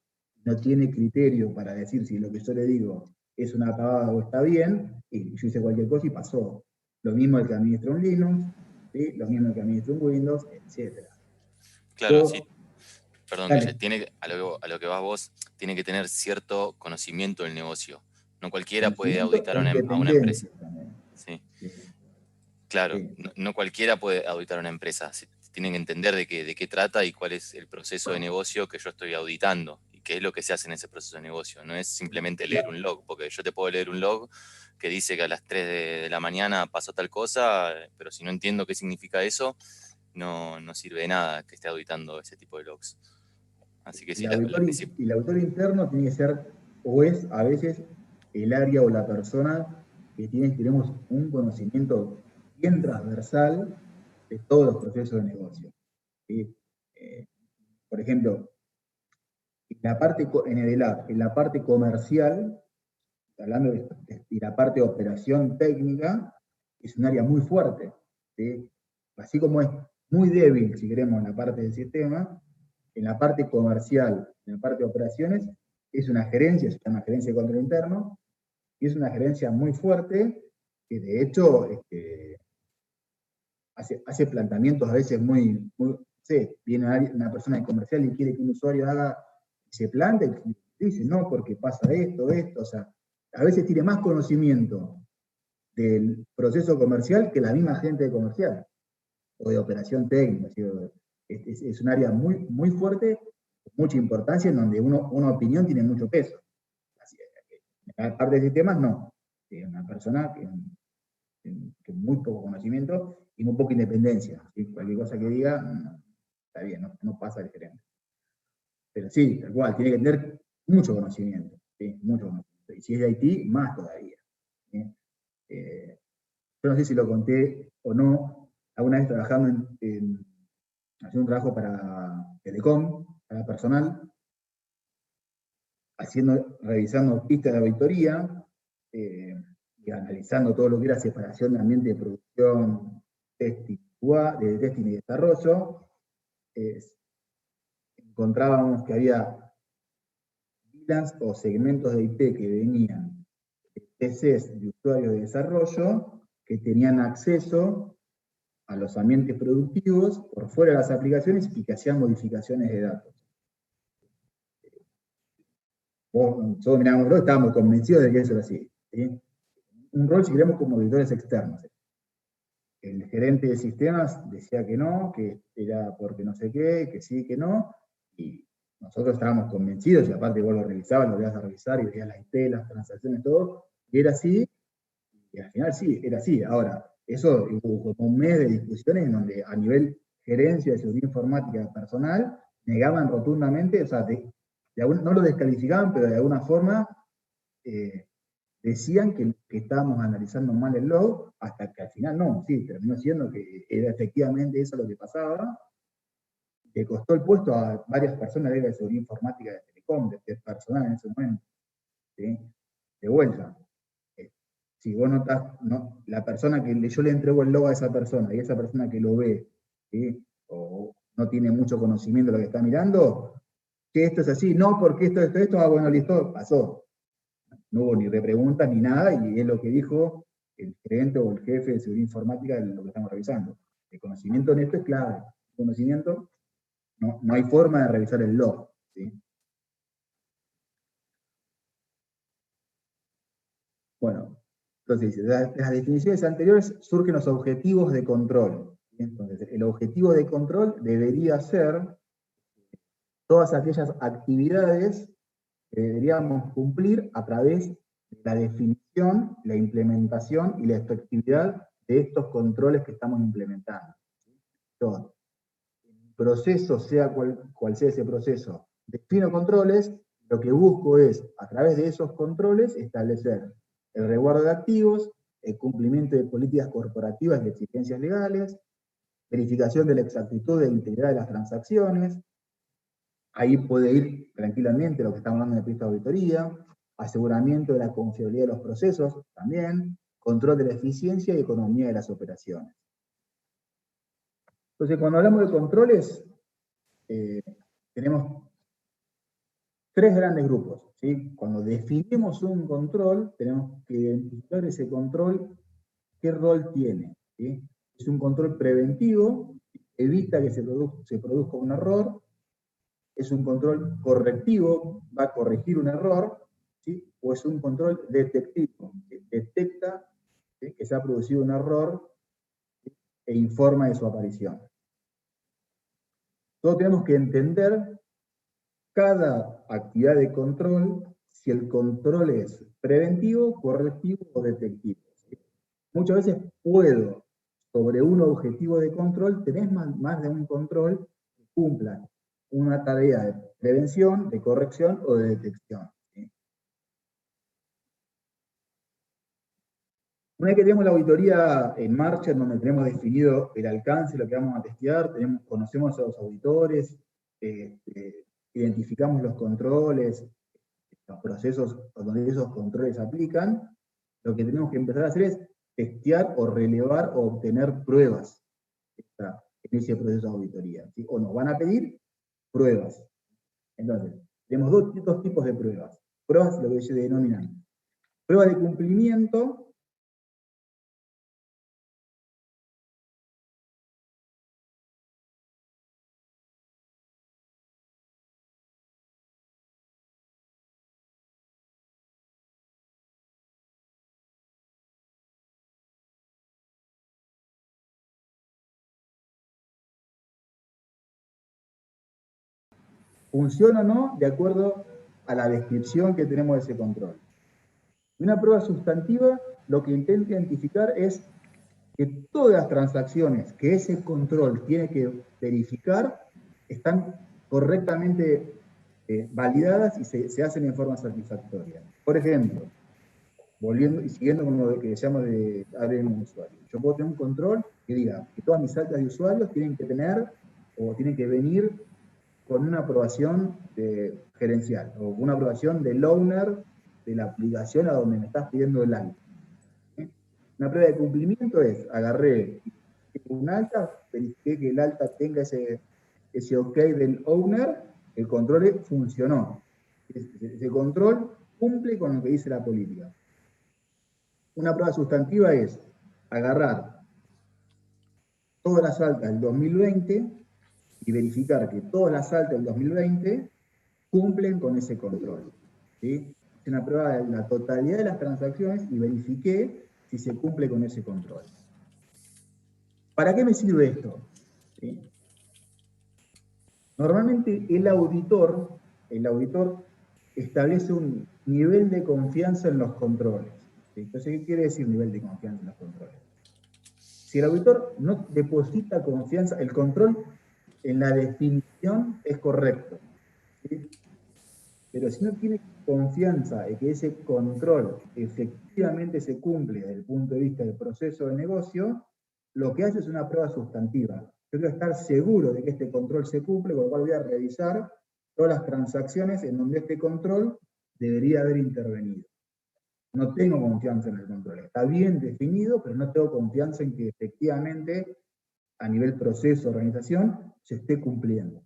no tiene criterio para decir si lo que yo le digo es una pavada o está bien, y yo hice cualquier cosa y pasó. Lo mismo el que administra un Linux, ¿sí? Lo mismo el que administra un Windows, etc. Claro, sí. Perdón, Guille, Dale. a lo que vas vos, tiene que tener cierto conocimiento del negocio. No cualquiera puede Conocimiento auditar e a una empresa. independencia también. Sí, Sí, claro, sí. no cualquiera puede auditar una empresa. Tienen que entender de qué trata y cuál es el proceso de negocio que yo estoy auditando y qué es lo que se hace en ese proceso de negocio. No es simplemente leer un log, porque yo te puedo leer un log que dice que a las 3 de la mañana pasó tal cosa, pero si no entiendo qué significa eso, no sirve de nada que esté auditando ese tipo de logs. Así que sí, El auditor interno tiene que ser, o es a veces, el área o la persona que tenemos un conocimiento bien transversal de todos los procesos de negocio. ¿Sí? Por ejemplo, en la parte comercial, hablando de la parte de operación técnica, es un área muy fuerte. ¿Sí? Así como es muy débil, si queremos, en la parte del sistema, en la parte comercial, en la parte de operaciones, es una gerencia, se llama gerencia de control interno, y es una gerencia muy fuerte, que de hecho hace planteamientos a veces viene una persona de comercial y quiere que un usuario se plante, y dice, no, porque pasa esto, o sea, a veces tiene más conocimiento del proceso comercial que la misma gente de comercial, o de operación técnica. Es un área muy, muy fuerte, con mucha importancia, en donde una opinión tiene mucho peso. Así, en la parte de sistemas, no. Es una persona que muy poco conocimiento y muy poca independencia. ¿Sí? Cualquier cosa que diga, está bien, no pasa el gerente. Pero sí, tal cual, tiene que tener mucho conocimiento. ¿Sí? Mucho conocimiento. Y si es de IT, más todavía. ¿Sí? Yo no sé si lo conté o no, alguna vez trabajando haciendo un trabajo para Telecom, para personal, revisando pistas de auditoría, y analizando todo lo que era separación de ambiente de producción, de testing y desarrollo, encontrábamos que había VLANs o segmentos de IP que venían de PCs de usuarios de desarrollo que tenían acceso a los ambientes productivos por fuera de las aplicaciones y que hacían modificaciones de datos. Nosotros mirábamos el rol, estábamos convencidos de que eso era así. ¿Sí? Un rol, si queremos, como auditores externos. El gerente de sistemas decía que no, que era porque no sé qué, que sí, que no, y nosotros estábamos convencidos, y aparte vos lo revisabas, lo ibas a revisar, y veías las IP, las transacciones, todo, y era así, y al final sí, era así. Ahora, eso hubo como un mes de discusiones en donde a nivel gerencia de seguridad informática personal, negaban rotundamente, o sea, no lo descalificaban, pero de alguna forma decían que estábamos analizando mal el log, hasta que al final no, sí, terminó siendo que era efectivamente eso lo que pasaba, que costó el puesto a varias personas de la seguridad informática de Telecom, de personal en ese momento. ¿Sí? De vuelta, si vos notás, no, la persona que yo le entrego el log a esa persona y esa persona que lo ve, ¿sí? O no tiene mucho conocimiento de lo que está mirando, que esto es así, no, porque esto, bueno, listo, pasó. No hubo ni repreguntas ni nada, y es lo que dijo el gerente o el jefe de seguridad informática de lo que estamos revisando. El conocimiento en esto es clave. El conocimiento, no hay forma de revisar el log. ¿Sí? Bueno, entonces, de las definiciones anteriores surgen los objetivos de control. Entonces, el objetivo de control debería ser todas aquellas actividades que deberíamos cumplir a través de la definición, la implementación y la efectividad de estos controles que estamos implementando. Entonces, el proceso, sea cual sea ese proceso, defino controles, lo que busco es, a través de esos controles, establecer el resguardo de activos, el cumplimiento de políticas corporativas y exigencias legales, verificación de la exactitud e integridad de las transacciones. Ahí puede ir tranquilamente lo que estamos hablando de pista de auditoría, aseguramiento de la confiabilidad de los procesos, también, control de la eficiencia y economía de las operaciones. Entonces, cuando hablamos de controles, tenemos tres grandes grupos. ¿Sí? Cuando definimos un control, tenemos que identificar ese control, qué rol tiene. ¿Sí? Es un control preventivo, evita que se produzca un error. Es un control correctivo, va a corregir un error, ¿sí? O es un control detectivo, que detecta, ¿sí?, que se ha producido un error, ¿sí?, e informa de su aparición. Todos tenemos que entender cada actividad de control, si el control es preventivo, correctivo o detectivo. ¿Sí? Muchas veces puedo, sobre un objetivo de control, tener más de un control que cumpla una tarea de prevención, de corrección o de detección. ¿Sí? Una vez que tenemos la auditoría en marcha, en donde tenemos definido el alcance, lo que vamos a testear, conocemos a los auditores, identificamos los controles, los procesos donde esos controles aplican, lo que tenemos que empezar a hacer es testear o relevar o obtener pruebas en ese proceso de auditoría. ¿Sí? O nos van a pedir pruebas. Entonces, tenemos dos tipos de pruebas. Pruebas, lo que se denominan pruebas de cumplimiento. Funciona o no de acuerdo a la descripción que tenemos de ese control. Una prueba sustantiva lo que intenta identificar es que todas las transacciones que ese control tiene que verificar están correctamente validadas y se hacen en forma satisfactoria. Por ejemplo, volviendo y siguiendo con lo que decíamos de abrir un usuario. Yo puedo tener un control que diga que todas mis altas de usuarios tienen que tener o tienen que venir con una aprobación gerencial o una aprobación del owner de la aplicación a donde me estás pidiendo el alta. Una prueba de cumplimiento es, agarré un alta, verifiqué que el alta tenga ese OK del owner, el control funcionó. Ese control cumple con lo que dice la política. Una prueba sustantiva es agarrar todas las altas del 2020 y verificar que todas las altas del 2020 cumplen con ese control. ¿sí? Hice una prueba de la totalidad de las transacciones y verifiqué si se cumple con ese control. ¿Para qué me sirve esto? ¿Sí? Normalmente el auditor establece un nivel de confianza en los controles. ¿Sí? Entonces, ¿qué quiere decir nivel de confianza en los controles? Si el auditor no deposita confianza, el control en la definición es correcto, ¿sí? Pero si no tiene confianza en que ese control efectivamente se cumple desde el punto de vista del proceso de negocio, lo que hace es una prueba sustantiva. Yo quiero estar seguro de que este control se cumple, con lo cual voy a revisar todas las transacciones en donde este control debería haber intervenido. No tengo confianza en el control. Está bien definido, pero no tengo confianza en que efectivamente, a nivel proceso, organización, se esté cumpliendo.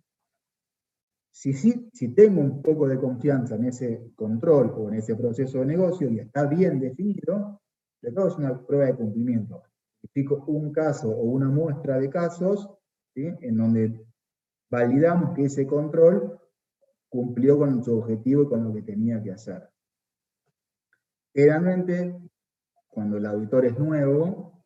Si tengo un poco de confianza en ese control o en ese proceso de negocio y está bien definido, lo que hago es una prueba de cumplimiento. Explico un caso o una muestra de casos, ¿sí?, en donde validamos que ese control cumplió con su objetivo y con lo que tenía que hacer. Generalmente, cuando el auditor es nuevo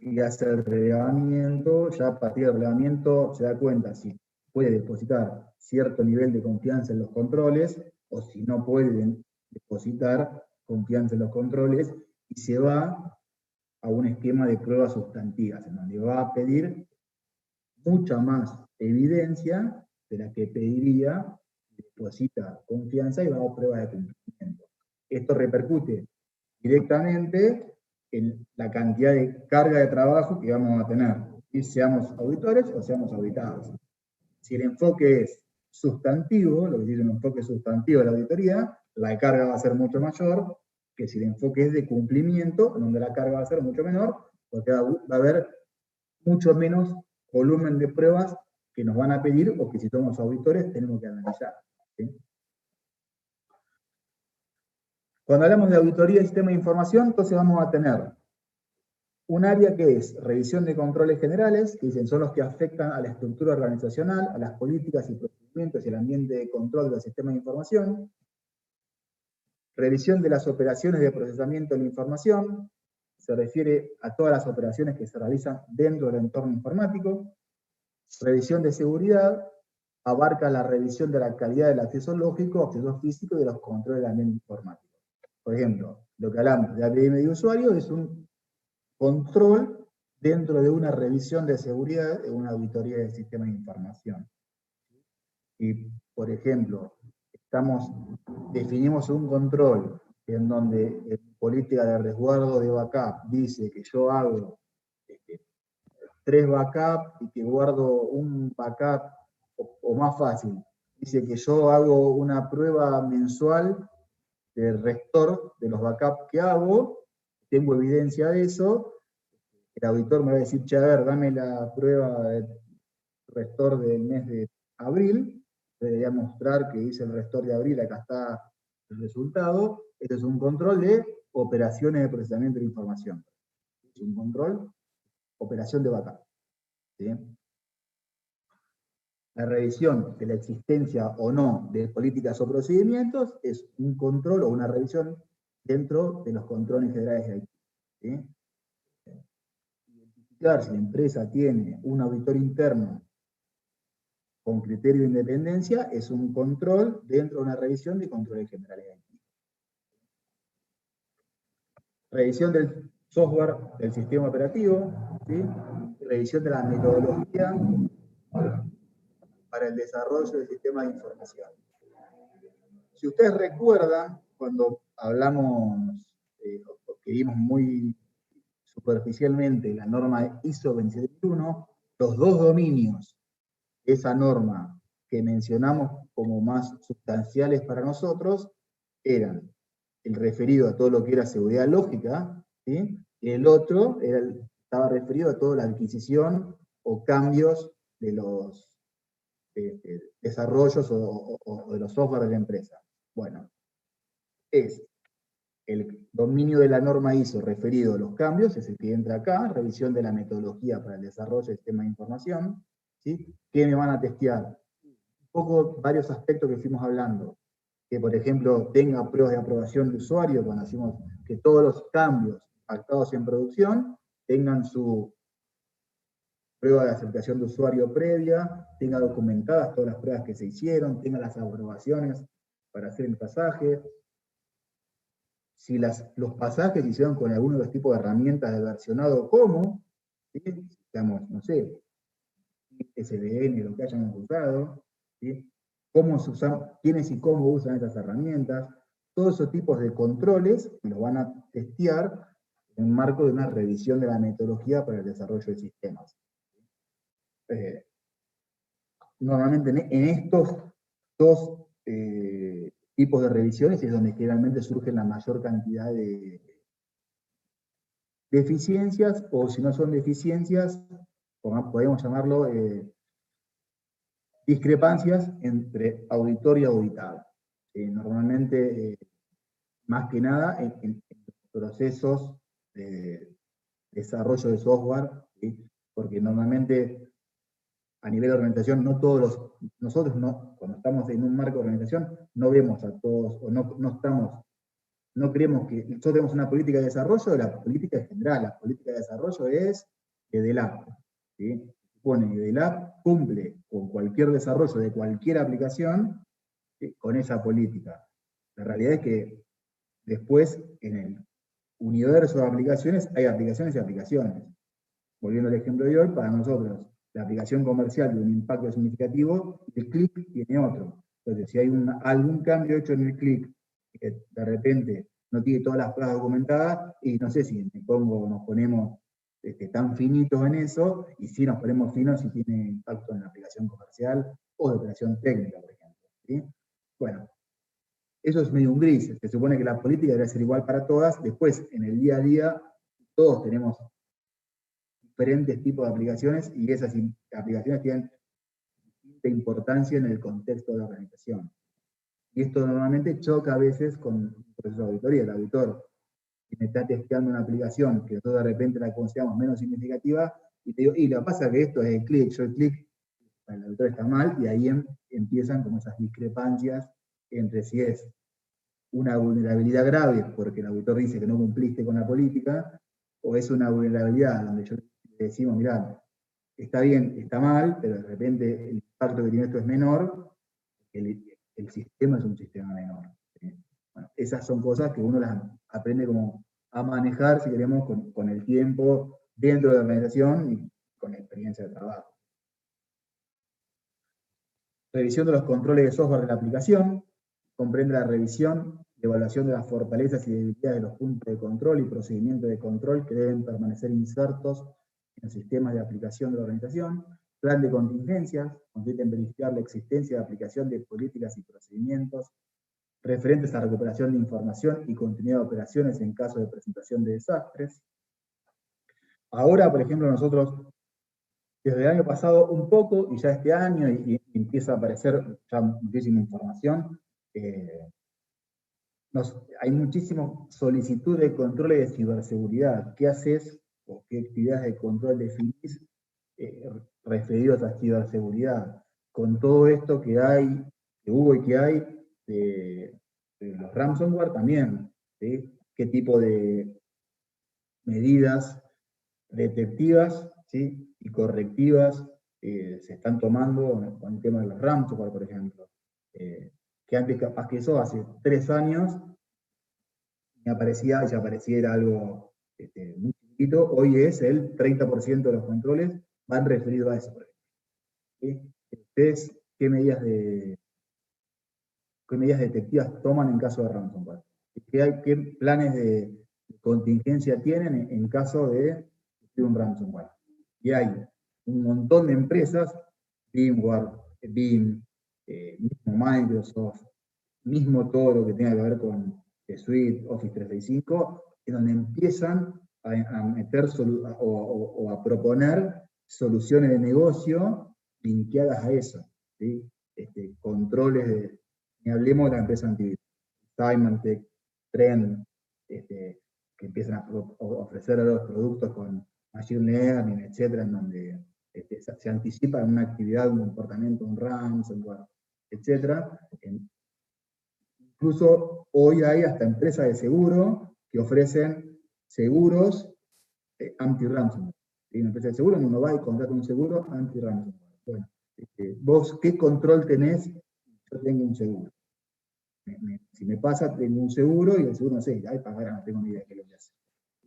y hace el relevamiento, ya a partir del relevamiento se da cuenta si puede depositar cierto nivel de confianza en los controles o si no puede depositar confianza en los controles y se va a un esquema de pruebas sustantivas, en donde va a pedir mucha más evidencia de la que pediría, deposita confianza y va a prueba de cumplimiento. Esto repercute directamente en la cantidad de carga de trabajo que vamos a tener, y seamos auditores o seamos auditados. Si el enfoque es sustantivo, lo que dice un enfoque sustantivo de la auditoría, la carga va a ser mucho mayor que si el enfoque es de cumplimiento, donde la carga va a ser mucho menor, porque va a haber mucho menos volumen de pruebas que nos van a pedir o que si somos auditores tenemos que analizar, ¿sí? Cuando hablamos de auditoría y sistema de información, entonces vamos a tener un área que es revisión de controles generales, que dicen son los que afectan a la estructura organizacional, a las políticas y procedimientos y el ambiente de control del sistema de información. Revisión de las operaciones de procesamiento de la información, se refiere a todas las operaciones que se realizan dentro del entorno informático. Revisión de seguridad, abarca la revisión de la calidad del acceso lógico, acceso físico y de los controles del ambiente informático. Por ejemplo, lo que hablamos de APM de usuario es un control dentro de una revisión de seguridad, de una auditoría del sistema de información. Y, por ejemplo, definimos un control en donde en política de resguardo de backup dice que yo hago 3 backups y que guardo un backup, o más fácil, dice que yo hago una prueba mensual de restore de los backups que hago, tengo evidencia de eso, el auditor me va a decir, che, a ver, dame la prueba de restore del mes de abril, debería mostrar que hice el restore de abril, acá está el resultado. Este es un control de operaciones de procesamiento de información. Es un control, operación de backup, ¿sí? La revisión de la existencia o no de políticas o procedimientos es un control o una revisión dentro de los controles generales de IT, ¿sí? Identificar si la empresa tiene un auditor interno con criterio de independencia es un control dentro de una revisión de controles generales de IT. Revisión del software del sistema operativo, ¿sí? Revisión de la metodología para el desarrollo del sistema de información. Si ustedes recuerdan, cuando hablamos, que vimos muy superficialmente la norma ISO 27001, los dos dominios de esa norma que mencionamos como más sustanciales para nosotros eran el referido a todo lo que era seguridad lógica, ¿sí? Y el otro estaba referido a toda la adquisición o cambios de los desarrollos o de los software de la empresa. Bueno, es el dominio de la norma ISO referido a los cambios, es el que entra acá, revisión de la metodología para el desarrollo del sistema de información, ¿sí? ¿Qué me van a testear? Un poco varios aspectos que fuimos hablando. que, por ejemplo, tenga pruebas de aprobación de usuario, cuando hacemos que todos los cambios pactados en producción tengan su prueba de aceptación de usuario previa, tenga documentadas todas las pruebas que se hicieron, tenga las aprobaciones para hacer el pasaje. Si los pasajes se hicieron con alguno de los tipos de herramientas de versionado, ¿cómo? ¿Sí? Digamos, no sé, SVN, lo que hayan usado, ¿sí? Cómo se usan, quiénes y cómo usan estas herramientas, todos esos tipos de controles los van a testear en el marco de una revisión de la metodología para el desarrollo de sistemas. Normalmente en estos dos tipos de revisiones es donde generalmente surge la mayor cantidad de deficiencias, o si no son deficiencias, podemos llamarlo discrepancias entre auditor y auditado. Normalmente, más que nada, en procesos de desarrollo de software, ¿sí? Porque normalmente a nivel de organización, nosotros no, cuando estamos en un marco de organización, no vemos a todos, o no creemos que nosotros tenemos una política de desarrollo, la política es general, la política de desarrollo es de DELAP, ¿sí? Supone que DELAP cumple con cualquier desarrollo de cualquier aplicación, ¿sí? Con esa política. La realidad es que después, en el universo de aplicaciones, hay aplicaciones y aplicaciones. Volviendo al ejemplo de hoy, para nosotros, la aplicación comercial tiene un impacto significativo, el clic tiene otro. Entonces, si hay algún cambio hecho en el clic, que de repente no tiene todas las pruebas documentadas, y no sé si nos ponemos tan finitos en eso, y si nos ponemos finos si tiene impacto en la aplicación comercial o de operación técnica, por ejemplo. ¿Sí? Bueno, eso es medio un gris. Se supone que la política debe ser igual para todas. Después, en el día a día, todos tenemos diferentes tipos de aplicaciones, y esas aplicaciones tienen distinta importancia en el contexto de la organización. Y esto normalmente choca a veces con el proceso de auditoría. El auditor me está testeando una aplicación que nosotros de repente la consideramos menos significativa, y te digo, y lo que pasa es que esto es el clic, yo el clic, el auditor está mal, y ahí empiezan como esas discrepancias entre si es una vulnerabilidad grave porque el auditor dice que no cumpliste con la política, o es una vulnerabilidad donde yo le decimos, mirá, está bien, está mal, pero de repente el impacto que tiene esto es menor, el sistema es un sistema menor. ¿Sí? Bueno, esas son cosas que uno las aprende como a manejar, si queremos, con el tiempo dentro de la organización y con la experiencia de trabajo. Revisión de los controles de software de la aplicación, comprende la revisión y evaluación de las fortalezas y debilidades de los puntos de control y procedimientos de control que deben permanecer insertos en los sistemas de aplicación de la organización. Plan de contingencias, consiste en verificar la existencia de aplicación de políticas y procedimientos referentes a recuperación de información y continuidad de operaciones en caso de presentación de desastres. Ahora, por ejemplo, nosotros, desde el año pasado un poco, y ya este año, y empieza a aparecer ya muchísima información, hay muchísimas solicitudes de controles de ciberseguridad. ¿Qué haces o qué actividades de control definís referidos a ciberseguridad? Con todo esto que hay, que hubo y que hay de los ransomware también, ¿sí? ¿Qué tipo de medidas detectivas, ¿sí? Y correctivas se están tomando con el tema de los ransomware, por ejemplo? Que antes capaz que eso, hace 3 años, me aparecía, ya pareciera algo muy chiquito, hoy es el 30% de los controles van referidos a eso, por ejemplo. ¿Sí? ¿Ustedes qué medidas detectivas toman en caso de ransomware? ¿Qué planes de contingencia tienen en caso de un ransomware? Y hay un montón de empresas, VMware, BIM, mismo Microsoft, mismo todo lo que tenga que ver con Suite, Office 365, en donde empiezan a meter o a proponer soluciones de negocio linkeadas a eso. ¿Sí? Controles ni hablemos de la empresa antigua, Symantec, Trend, que empiezan a ofrecer los productos con Machine Learning, etcétera, en donde se anticipa una actividad, un comportamiento, un ransomware, etcétera. Incluso hoy hay hasta empresas de seguro que ofrecen seguros anti-ransomware. Una empresa de seguro, uno va y contrata un seguro anti-ransomware. Bueno, vos, ¿qué control tenés? Yo tengo un seguro. Si me pasa, tengo un seguro y el seguro no sé, ay, pagar, no tengo ni idea de qué es lo que hace.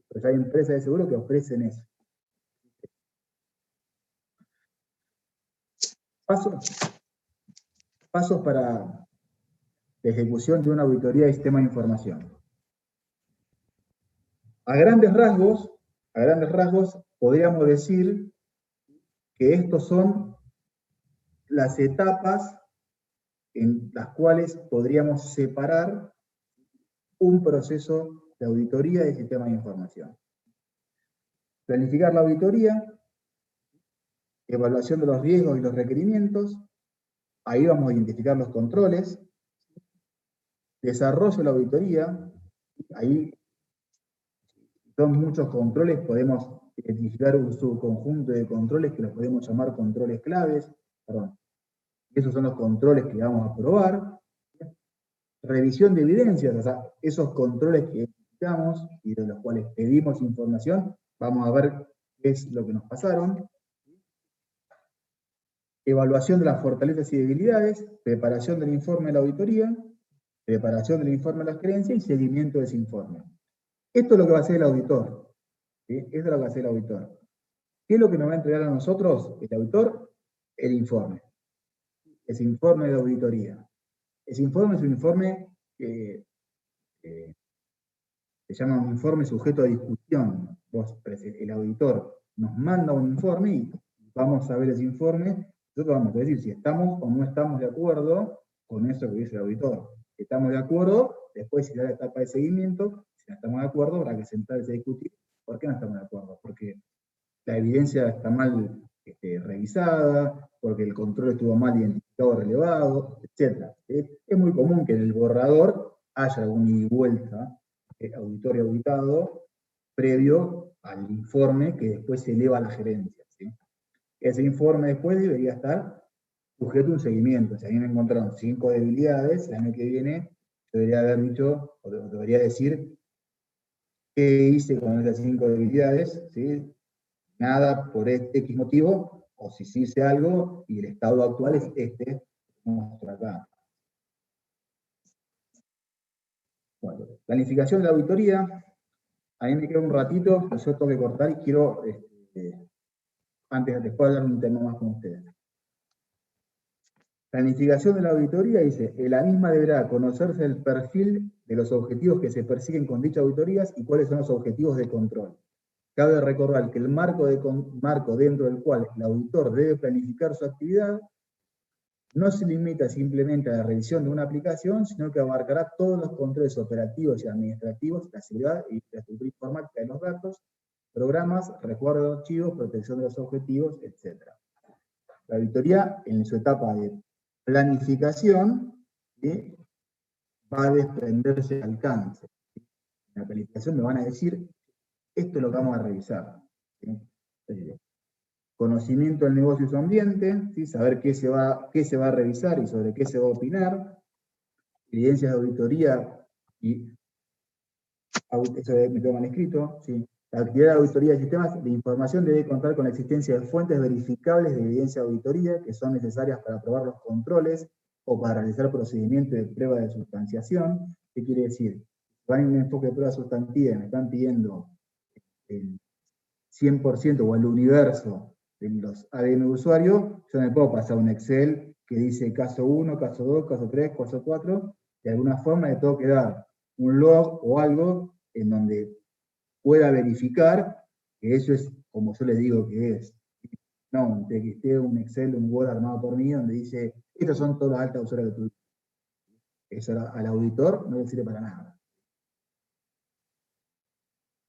Pero hay empresas de seguro que ofrecen eso. Pasos para la ejecución de una auditoría de sistema de información. A grandes rasgos, podríamos decir que estos son las etapas en las cuales podríamos separar un proceso de auditoría de sistema de información. Planificar la auditoría, evaluación de los riesgos y los requerimientos, ahí vamos a identificar los controles, desarrollo de la auditoría, ahí son muchos controles, podemos identificar un subconjunto de controles que los podemos llamar controles claves, esos son los controles que vamos a probar. Revisión de evidencias, o sea, esos controles que necesitamos y de los cuales pedimos información, vamos a ver qué es lo que nos pasaron. Evaluación de las fortalezas y debilidades, preparación del informe de la auditoría, preparación del informe de las creencias y seguimiento de ese informe. Esto es lo que va a hacer el auditor. ¿Sí? Esto es lo que va a hacer el auditor. ¿Qué es lo que nos va a entregar a nosotros, el auditor? El informe. Ese informe de auditoría. Ese informe es un informe que se llama un informe sujeto a discusión. El auditor nos manda un informe y vamos a ver ese informe. Nosotros vamos a decir si estamos o no estamos de acuerdo con eso que dice el auditor. Si estamos de acuerdo, después si da la etapa de seguimiento, si no estamos de acuerdo, habrá que sentarse a discutir. ¿Por qué no estamos de acuerdo? Porque la evidencia está mal revisada, porque el control estuvo mal identificado, relevado, etc. Es muy común que en el borrador haya alguna ida y vuelta, auditor y auditado, previo al informe que después se eleva a la gerencia. ¿Sí? Ese informe después debería estar sujeto a un seguimiento. Si a mí me encontraron 5 debilidades, el año que viene yo debería haber dicho, o debería decir, qué hice con esas 5 debilidades, ¿sí? Nada por X motivo, o si sí hice algo, y el estado actual es este que muestro acá. Bueno, planificación de la auditoría. A mí me queda un ratito, yo tengo que cortar y quiero, después hablar un tema más con ustedes. Planificación de la auditoría dice, la misma deberá conocerse el perfil de los objetivos que se persiguen con dichas auditorías y cuáles son los objetivos de control. Cabe recordar que el marco dentro del cual el auditor debe planificar su actividad no se limita simplemente a la revisión de una aplicación, sino que abarcará todos los controles operativos y administrativos, la seguridad y la estructura informática de los datos, programas, resguardo de archivos, protección de los objetivos, etc. La auditoría, en su etapa de planificación, ¿sí?, va a desprenderse de alcance. En la planificación me van a decir, esto es lo que vamos a revisar. ¿Sí? Conocimiento del negocio y su ambiente, ¿sí?, saber qué se va a revisar y sobre qué se va a opinar, evidencias de auditoría, y eso me quedó mal escrito, ¿sí? La actividad de auditoría de sistemas de información debe contar con la existencia de fuentes verificables de evidencia de auditoría que son necesarias para aprobar los controles o para realizar procedimientos de prueba de sustanciación. ¿Qué quiere decir? Van en un enfoque de prueba sustantiva y me están pidiendo el 100% o el universo de los ADN de usuario, yo me puedo pasar un Excel que dice caso 1, caso 2, caso 3, caso 4, de alguna forma le tengo que dar un log o algo en donde pueda verificar que eso es como yo le digo que es. No, un TXT, un Excel, un Word armado por mí, donde dice, estos son todas las altas usuarias que tuviste. Eso al auditor no le sirve para nada.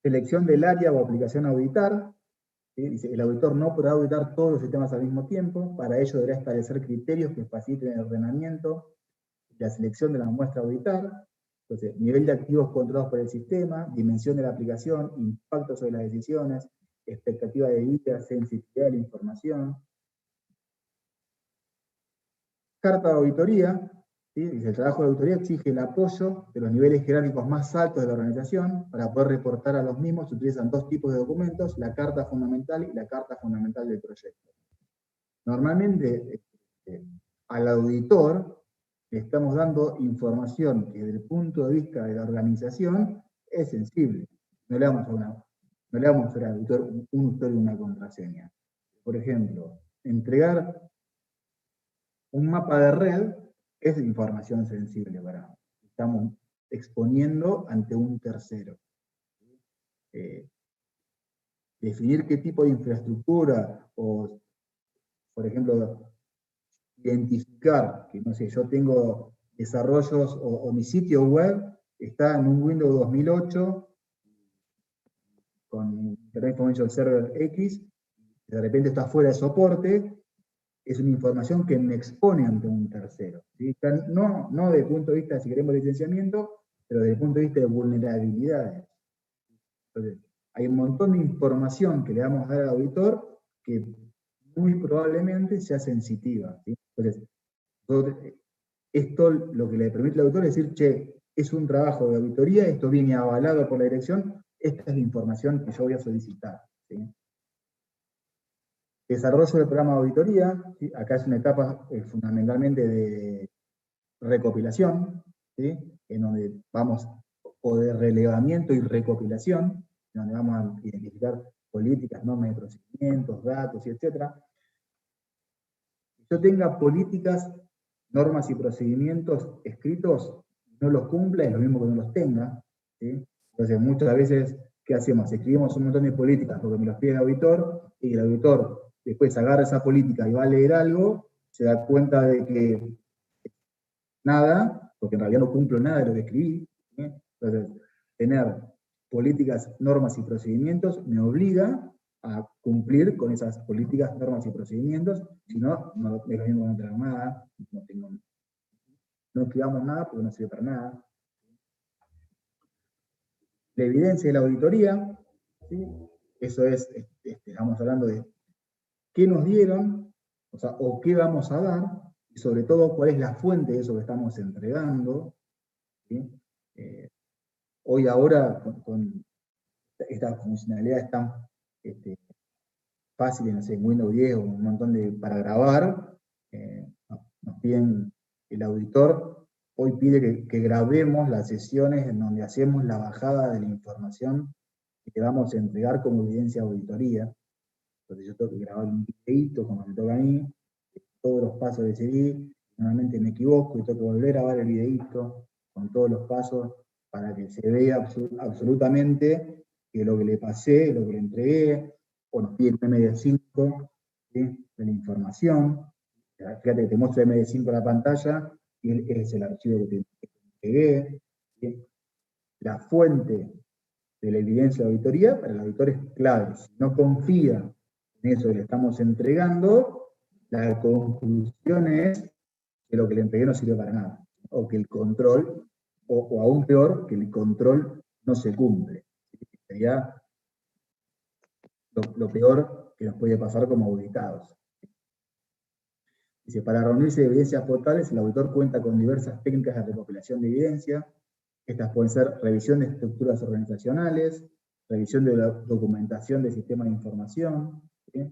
Selección del área o aplicación a auditar. ¿Sí? Dice, el auditor no podrá auditar todos los sistemas al mismo tiempo, para ello deberá establecer criterios que faciliten el ordenamiento y la selección de la muestra a auditar. Entonces, nivel de activos controlados por el sistema, dimensión de la aplicación, impacto sobre las decisiones, expectativa de vida, sensibilidad de la información. Carta de auditoría, ¿sí? Dice, el trabajo de auditoría exige el apoyo de los niveles jerárquicos más altos de la organización. Para poder reportar a los mismos se utilizan dos tipos de documentos, la carta fundamental y la carta fundamental del proyecto. Normalmente, al auditor le estamos dando información que desde el punto de vista de la organización es sensible. No le vamos a hacer al auditor un usuario y una contraseña. Por ejemplo, entregar un mapa de red es información sensible para. Estamos exponiendo ante un tercero. Definir qué tipo de infraestructura, o, por ejemplo, identificar que, no sé, yo tengo desarrollos o mi sitio web está en un Windows 2008 con Internet Information Server X, de repente está fuera de soporte, es una información que me expone ante un tercero. ¿Sí? No desde el punto de vista, si queremos, de licenciamiento, pero desde el punto de vista de vulnerabilidades. Entonces, hay un montón de información que le vamos a dar al auditor que muy probablemente sea sensitiva. ¿Sí? Entonces, esto lo que le permite al auditor es decir, che, es un trabajo de auditoría, esto viene avalado por la dirección, esta es la información que yo voy a solicitar. ¿Sí? Desarrollo del programa de auditoría, ¿sí? Acá es una etapa fundamentalmente de recopilación, ¿sí? En donde vamos, o de relevamiento y recopilación, en donde vamos a identificar políticas, normas de procedimientos, datos, etc. Si yo tenga políticas, normas y procedimientos escritos, no los cumpla, es lo mismo que no los tenga. ¿Sí? Entonces, muchas veces, ¿qué hacemos? Escribimos un montón de políticas porque me los pide el auditor, y el auditor después agarra esa política y va a leer algo, se da cuenta de que nada, porque en realidad no cumplo nada de lo que escribí. ¿Sí? Entonces, tener políticas, normas y procedimientos me obliga a cumplir con esas políticas, normas y procedimientos, si no, no es lo mismo que no tener nada, no escribamos nada porque no sirve para nada. La evidencia de la auditoría, ¿sí? Eso es, estamos hablando de qué nos dieron, o sea, o qué vamos a dar, y sobre todo cuál es la fuente de eso que estamos entregando. ¿Sí? Hoy ahora, con estas funcionalidades tan fáciles, no sé, en Windows 10 o un montón para grabar, nos piden, el auditor hoy pide que grabemos las sesiones en donde hacemos la bajada de la información que vamos a entregar como evidencia de auditoría. Entonces yo tengo que grabar un videíto como me toca a mí, todos los pasos de seguir, normalmente me equivoco y tengo que volver a ver el videíto con todos los pasos para que se vea absolutamente que lo que le pasé, lo que le entregué, o nos pide el MD5, ¿sí? De la información. Fíjate que te muestro el MD5 en la pantalla, y es el archivo que te entregué. ¿Sí? La fuente de la evidencia de auditoría para el auditor es clave. Si no confía en eso que le estamos entregando, la conclusión es que lo que le entregué no sirve para nada, o que el control, o aún peor, que el control no se cumple. Sería lo peor que nos puede pasar como auditados. Dice, para reunirse evidencias portales, el auditor cuenta con diversas técnicas de recopilación de evidencia. Estas pueden ser revisión de estructuras organizacionales, revisión de la documentación de sistemas de información, ¿sí?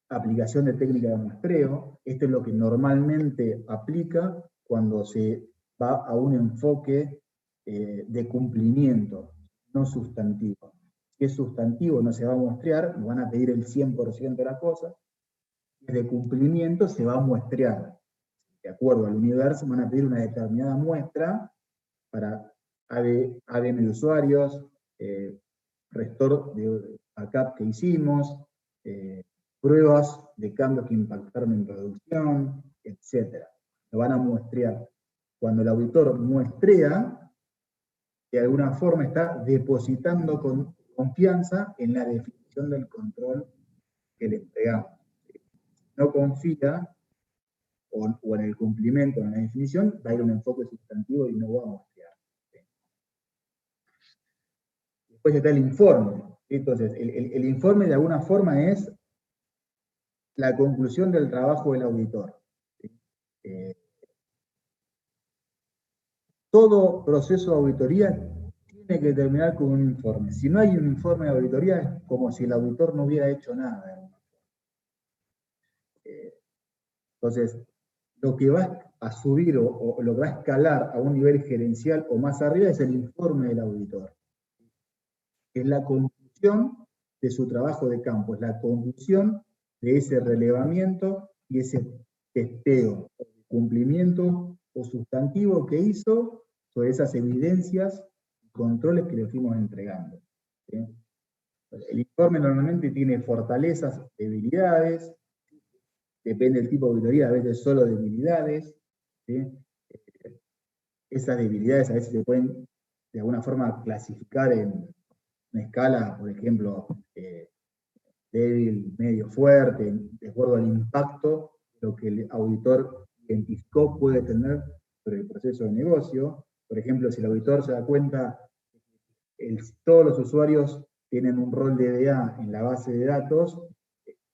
Aplicación de técnicas de muestreo. Esto es lo que normalmente aplica cuando se va a un enfoque de cumplimiento, no sustantivo. Si es sustantivo no se va a muestrear, nos van a pedir el 100% de la cosa. De cumplimiento se va a muestrear. De acuerdo al universo van a pedir una determinada muestra para ADN de usuarios, restore de backup que hicimos, pruebas de cambios que impactaron en producción, etc. Lo van a muestrear. Cuando el auditor muestrea, de alguna forma está depositando con confianza en la definición del control que le entregamos. No confía o en el cumplimiento, en la definición, va a ir un enfoque sustantivo y no va a muestrear. Después está el informe. Entonces, el informe de alguna forma es la conclusión del trabajo del auditor. todo proceso de auditoría tiene que terminar con un informe. Si no hay un informe de auditoría, es como si el auditor no hubiera hecho nada. Entonces, lo que va a subir o lo que va a escalar a un nivel gerencial o más arriba es el informe del auditor. Es la conclusión de su trabajo de campo, es la conclusión de ese relevamiento y ese testeo, cumplimiento o sustantivo que hizo sobre esas evidencias y controles que le fuimos entregando. ¿Sí? El informe normalmente tiene fortalezas, debilidades, depende del tipo de auditoría, a veces solo debilidades. ¿Sí? Esas debilidades a veces se pueden de alguna forma clasificar en una escala, por ejemplo, débil, medio, fuerte, de acuerdo al impacto, lo que el auditor identificó puede tener sobre el proceso de negocio. Por ejemplo, si el auditor se da cuenta que todos los usuarios tienen un rol de DA en la base de datos,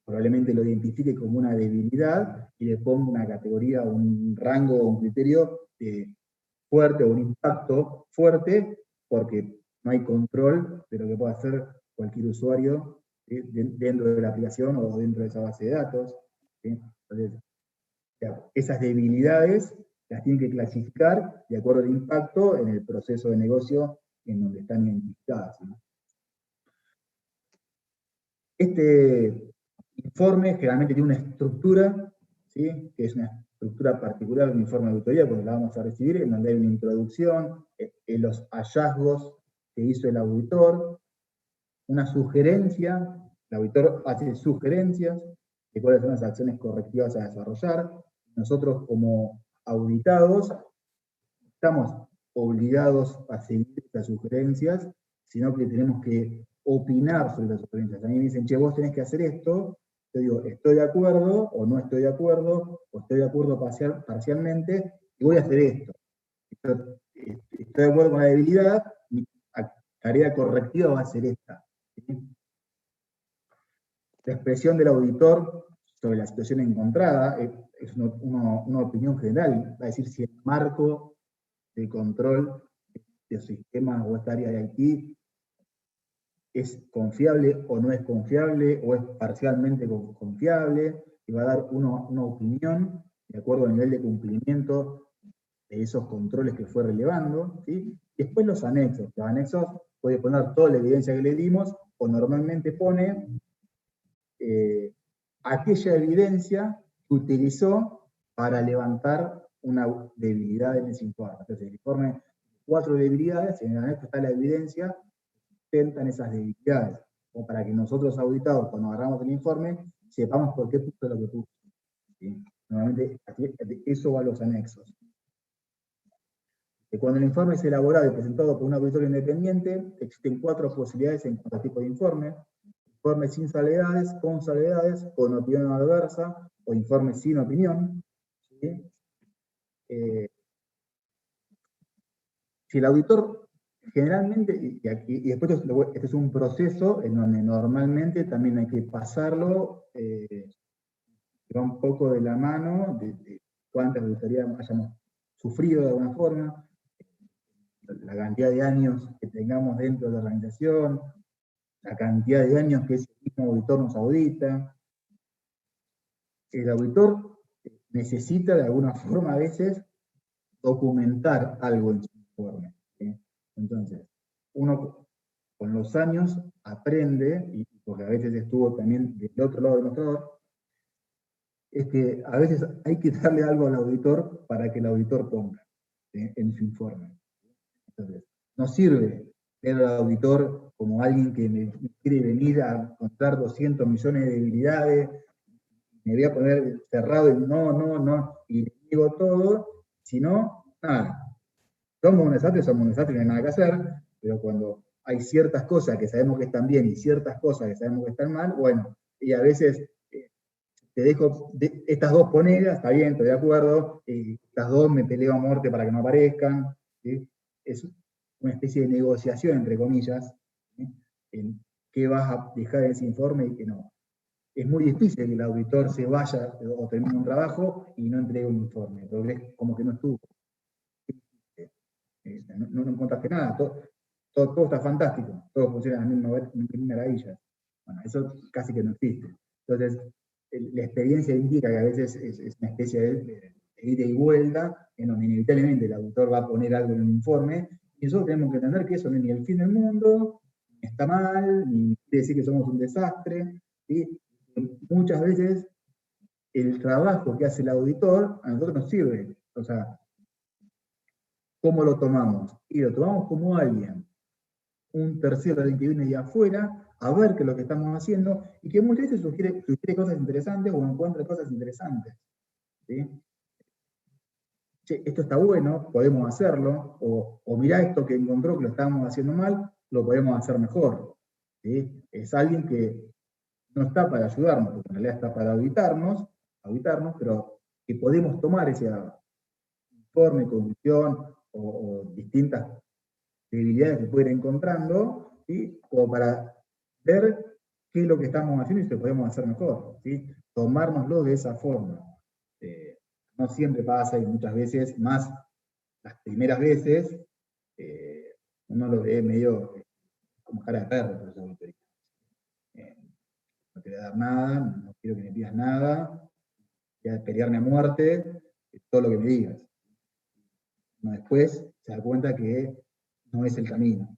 probablemente lo identifique como una debilidad y le ponga una categoría, un rango o un criterio fuerte o un impacto fuerte, porque no hay control de lo que pueda hacer cualquier usuario dentro de la aplicación o dentro de esa base de datos. ¿Sí? Entonces, esas debilidades las tienen que clasificar de acuerdo al impacto en el proceso de negocio en donde están identificadas. ¿Sí? Este informe generalmente tiene una estructura, ¿sí? Que es una estructura particular de un informe de auditoría, porque la vamos a recibir, en donde hay una introducción, los hallazgos que hizo el auditor, una sugerencia, el auditor hace sugerencias de cuáles son las acciones correctivas a desarrollar. Nosotros como auditados estamos obligados a seguir estas sugerencias, sino que tenemos que opinar sobre las sugerencias. A mí me dicen, che, vos tenés que hacer esto, yo digo, estoy de acuerdo, o no estoy de acuerdo, o estoy de acuerdo parcialmente, y voy a hacer esto. Estoy de acuerdo con la debilidad, mi tarea correctiva va a ser esta. ¿Sí? La expresión del auditor sobre la situación encontrada es una opinión general, va a decir si el marco de control de sistemas o esta área de IT es confiable o no es confiable, o es parcialmente confiable, y va a dar una opinión de acuerdo al nivel de cumplimiento de esos controles que fue relevando. ¿Sí? Y después los anexos. Los anexos puede poner toda la evidencia que le dimos, o normalmente pone aquella evidencia que utilizó para levantar una debilidad en ese informe. Entonces, el informe, 4 debilidades, en el anexo está la evidencia que sustentan esas debilidades, o para que nosotros auditados, cuando agarramos el informe, sepamos por qué puso lo que puso. ¿Sí? Normalmente eso va a los anexos. Cuando el informe es elaborado y presentado por un auditor independiente, existen 4 posibilidades en cuanto a tipo de informe: informe sin salvedades, con opinión adversa, o informe sin opinión. ¿Sí? Si el auditor generalmente, y después este es un proceso en donde normalmente también hay que pasarlo, va un poco de la mano de cuántas auditorías hayamos sufrido de alguna forma, la cantidad de años que tengamos dentro de la organización, la cantidad de años que ese mismo auditor nos audita. El auditor necesita de alguna forma a veces documentar algo en su informe. ¿Sí? Entonces, uno con los años aprende, y porque a veces estuvo también del otro lado del mostrador, es que a veces hay que darle algo al auditor para que el auditor ponga en su informe. Entonces, no sirve ver al auditor como alguien que me quiere venir a contar 200 millones de debilidades, me voy a poner cerrado y no, y digo todo, sino, nada. Somos un desastre, no hay nada que hacer, pero cuando hay ciertas cosas que sabemos que están bien y ciertas cosas que sabemos que están mal, bueno, y a veces te dejo, estas 2 poneras, está bien, estoy de acuerdo, estas 2 me peleo a muerte para que no aparezcan. ¿Sí? Es una especie de negociación, entre comillas, ¿sí? En qué vas a dejar en ese informe y qué no. Es muy difícil que el auditor se vaya o termine un trabajo y no entregue un informe, porque es como que no estuvo. no encontraste nada, todo está fantástico, todo funciona a la misma maravilla. Bueno, eso casi que no existe. Entonces, la experiencia indica que a veces es una especie de ida y vuelta, en donde inevitablemente el autor va a poner algo en el informe, y nosotros tenemos que entender que eso no es ni el fin del mundo, ni está mal, ni quiere decir que somos un desastre, ¿sí? Muchas veces el trabajo que hace el auditor a nosotros nos sirve. O sea, ¿cómo lo tomamos? Y lo tomamos como alguien, un tercero del que viene de afuera, a ver qué es lo que estamos haciendo, y que muchas veces sugiere cosas interesantes o encuentra cosas interesantes. ¿Sí? Che, esto está bueno, podemos hacerlo, o mirá esto que encontró que lo estábamos haciendo mal, lo podemos hacer mejor. ¿Sí? Es alguien que no está para ayudarnos, porque en realidad está para auditarnos, pero que podemos tomar ese informe, conclusión o distintas debilidades que puede ir encontrando, ¿sí? Como para ver qué es lo que estamos haciendo y si lo podemos hacer mejor, ¿sí? Tomárnoslo de esa forma. No siempre pasa, y muchas veces, más las primeras veces, uno lo ve medio como cara de perro, por esa autoridad. No te voy a dar nada, no quiero que me pidas nada, voy a pelearme a muerte, todo lo que me digas. Uno después se da cuenta que no es el camino,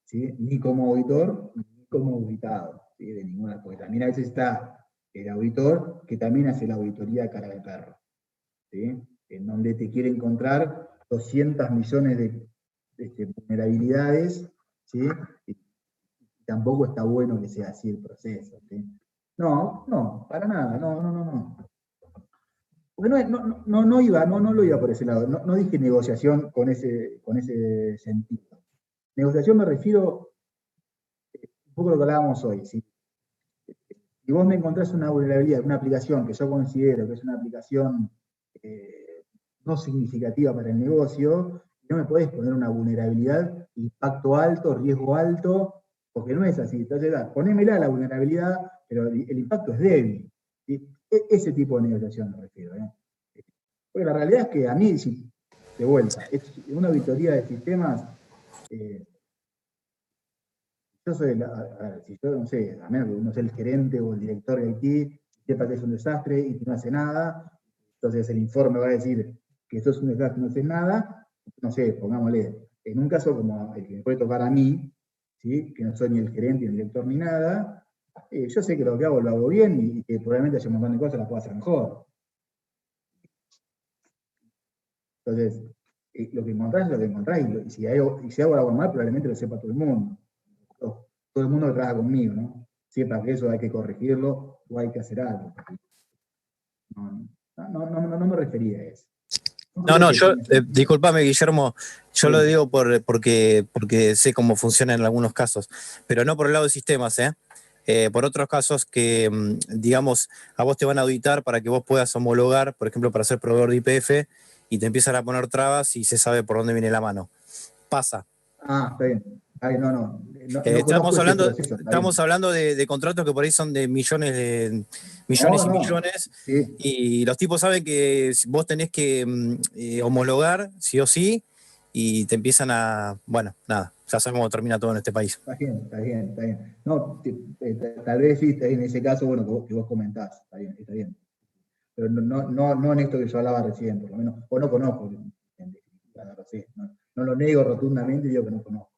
¿sí? Ni como auditor, ni como auditado, ¿sí? De ninguna, porque también a veces está el auditor que también hace la auditoría cara de perro, ¿sí? En donde te quiere encontrar 200 millones de vulnerabilidades, ¿sí? Y tampoco está bueno que sea así el proceso, ¿sí? No, para nada, no. Porque no lo iba por ese lado, no dije negociación con ese sentido. Negociación me refiero un poco a lo que hablábamos hoy. ¿Sí? Si vos me encontrás una vulnerabilidad, una aplicación que yo considero que es una aplicación no significativa para el negocio, no me podés poner una vulnerabilidad, impacto alto, riesgo alto, porque no es así. Entonces, ponémela la vulnerabilidad, pero el impacto es débil. ¿Sí? Ese tipo de negociación me refiero. Porque la realidad es que a mí, de vuelta, una auditoría de sistemas, yo soy, si yo no sé, a menos que uno sea el gerente o el director de IT, sepa que es un desastre y que no hace nada, entonces el informe va a decir que eso es un desastre y no hace nada, no sé, pongámosle, en un caso como el que me puede tocar a mí, ¿sí? Que no soy ni el gerente, ni el director, ni nada, yo sé que lo que hago lo hago bien y que probablemente haya un montón de cosas las puedo hacer mejor. Entonces, lo que encontrás es lo que encontrás, y si hago algo mal, probablemente lo sepa todo el mundo. Todo el mundo que trabaja conmigo, ¿no? Sepa que eso hay que corregirlo o hay que hacer algo. No me refería a eso. No, yo, discúlpame, Guillermo, yo lo Sí. digo porque sé cómo funciona en algunos casos, pero no por el lado de sistemas, por otros casos que, digamos, a vos te van a auditar para que vos puedas homologar, por ejemplo, para ser proveedor de IPF, y te empiezan a poner trabas y se sabe por dónde viene la mano. Pasa. Está bien. Ay, no conozco Estamos ese hablando, proceso, está bien. estamos hablando de contratos que por ahí son de millones y millones, Sí. y los tipos saben que vos tenés que homologar, sí o sí, y te empiezan a, bueno, nada, ya sabemos cómo termina todo en este país. Está bien. No, tal vez sí, en ese caso, bueno, que vos comentás, está bien. Pero no en esto que yo hablaba recién, por lo menos, o no conozco, en definitiva, no lo sé. No lo niego rotundamente, digo que no conozco.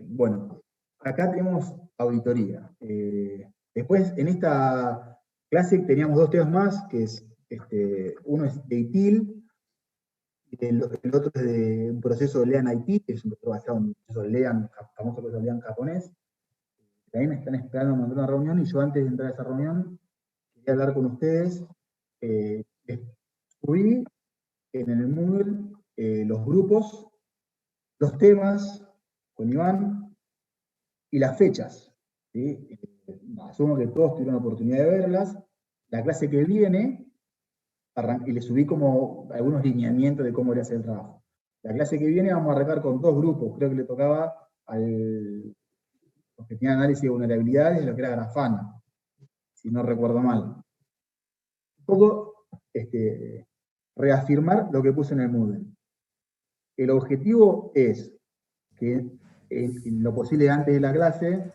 Bueno, acá tenemos auditoría. Después, en esta clase teníamos dos temas más, que es, uno es de ITIL, y el otro es de un proceso de Lean IT, que es un proceso basado en un proceso Lean, famoso proceso Lean japonés. También me están esperando mandar una reunión, y yo antes de entrar a esa reunión, quería hablar con ustedes. Subí en el Moodle los grupos, los temas, con Iván, y las fechas. ¿Sí? Asumo que todos tuvieron la oportunidad de verlas. La clase que viene, y le subí como algunos lineamientos de cómo le hacer el trabajo. La clase que viene vamos a arrancar con dos grupos, creo que le tocaba los que tenían análisis de vulnerabilidades, lo que era Grafana, si no recuerdo mal. Un poco reafirmar lo que puse en el Moodle. el objetivo es que en lo posible antes de la clase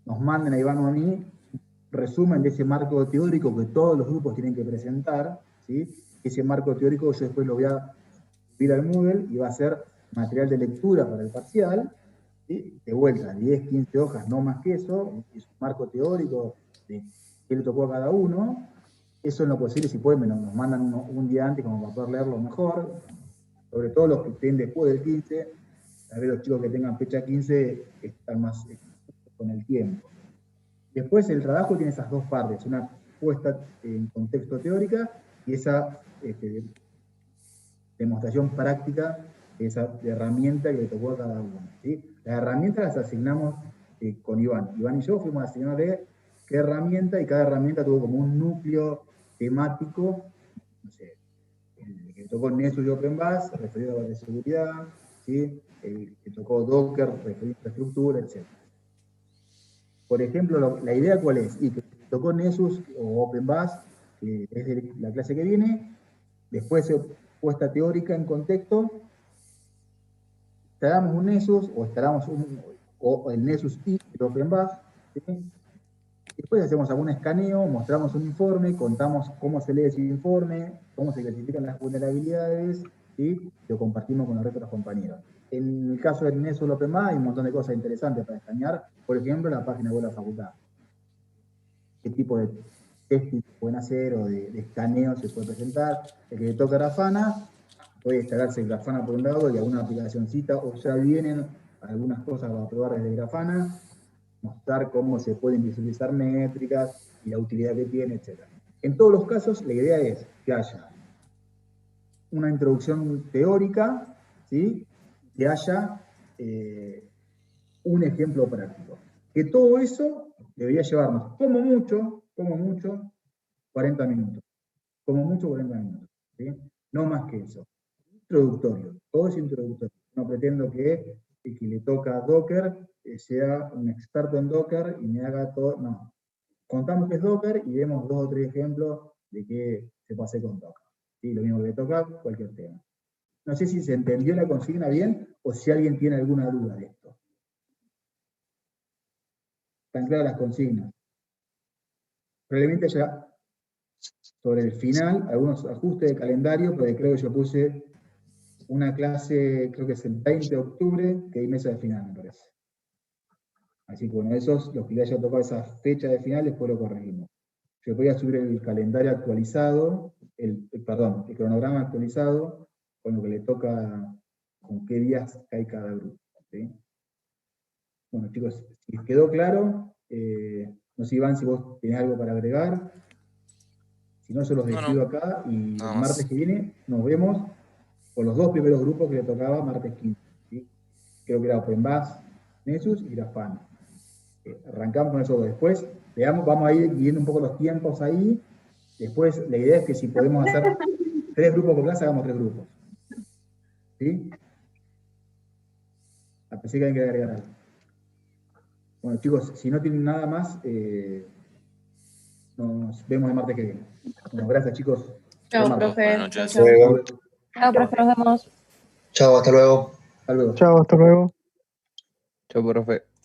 nos manden a Iván o a mí resumen de ese marco teórico que todos los grupos tienen que presentar, ¿sí? Ese marco teórico yo después lo voy a subir al Moodle y va a ser material de lectura para el parcial, ¿sí? De vuelta, 10, 15 hojas, no más que eso, es un marco teórico de qué le tocó a cada uno. Eso en lo posible, si pueden, nos mandan un día antes como para poder leerlo mejor, sobre todo los que estén después del 15, a ver los chicos que tengan fecha 15 están más con el tiempo. Después el trabajo tiene esas dos partes, una puesta en contexto teórica y esa demostración práctica, esa herramienta que le tocó a cada uno, ¿sí? Las herramientas las asignamos con Iván. Iván y yo fuimos a asignarle qué herramienta, y cada herramienta tuvo como un núcleo temático, no sé, el que tocó Nessus y OpenBus, referido a la seguridad, ¿sí? El que tocó Docker, referido a infraestructura, etc. Por ejemplo, la idea cuál es, y que tocó Nessus o OpenBus, que es de la clase que viene, después puesta teórica en contexto, instalamos un Nessus, o instalamos o el Nessus y el OpenBus, ¿sí? Después hacemos algún escaneo, mostramos un informe, contamos cómo se lee ese informe, cómo se clasifican las vulnerabilidades, ¿sí? Lo compartimos con los restos de los compañeros. En el caso del Nessus OpenBus hay un montón de cosas interesantes para escanear, por ejemplo, la página web de la facultad. Qué tipo de testing se pueden hacer o de escaneo se puede presentar. El que le toca Grafana, puede instalarse Grafana por un lado y alguna aplicacioncita, o ya vienen algunas cosas para probar desde Grafana, mostrar cómo se pueden visualizar métricas y la utilidad que tiene, etc. En todos los casos, la idea es que haya una introducción teórica, ¿sí? Que haya un ejemplo práctico. Que todo eso debería llevarnos, como mucho, 40 minutos. Como mucho, 40 minutos. ¿Sí? No más que eso. Introductorio, todo es introductorio. No pretendo que el que le toca Docker sea un experto en Docker y me haga todo. No. Contamos que es Docker y vemos 2 o 3 ejemplos de qué se pase con Docker. ¿Sí? Lo mismo que le toca cualquier tema. No sé si se entendió la consigna bien o si alguien tiene alguna duda de esto. Están claras las consignas. Probablemente ya sobre el final, algunos ajustes de calendario, pero creo que yo puse una clase, creo que es el 20 de octubre, que hay mesa de final, me parece. Así que bueno, esos, los que le haya tocado esa fecha de final, después lo corregimos. Yo voy a subir el calendario actualizado, el cronograma actualizado, con lo que le toca, con qué días cae cada grupo. ¿Sí? Bueno, chicos, si les quedó claro, no sé, Iván, si vos tenés algo para agregar. Si no, yo los despido acá y el martes que viene nos vemos con los 2 primeros grupos que le tocaba martes 15. ¿Sí? Creo que era OpenBus, Nessus y Grafana. Arrancamos con eso después. Vamos a ir viendo un poco los tiempos ahí. Después, la idea es que si podemos hacer 3 grupos por clase, hagamos 3 grupos. ¿Sí? Pensé que hay que agregar algo. Bueno, chicos, si no tienen nada más, nos vemos el martes que viene. Bueno, gracias, chicos. Chao, profe. Buenas noches. Chao, profe, nos vemos. Chao, hasta luego. Hasta luego. Chao, hasta luego. Chao, profe.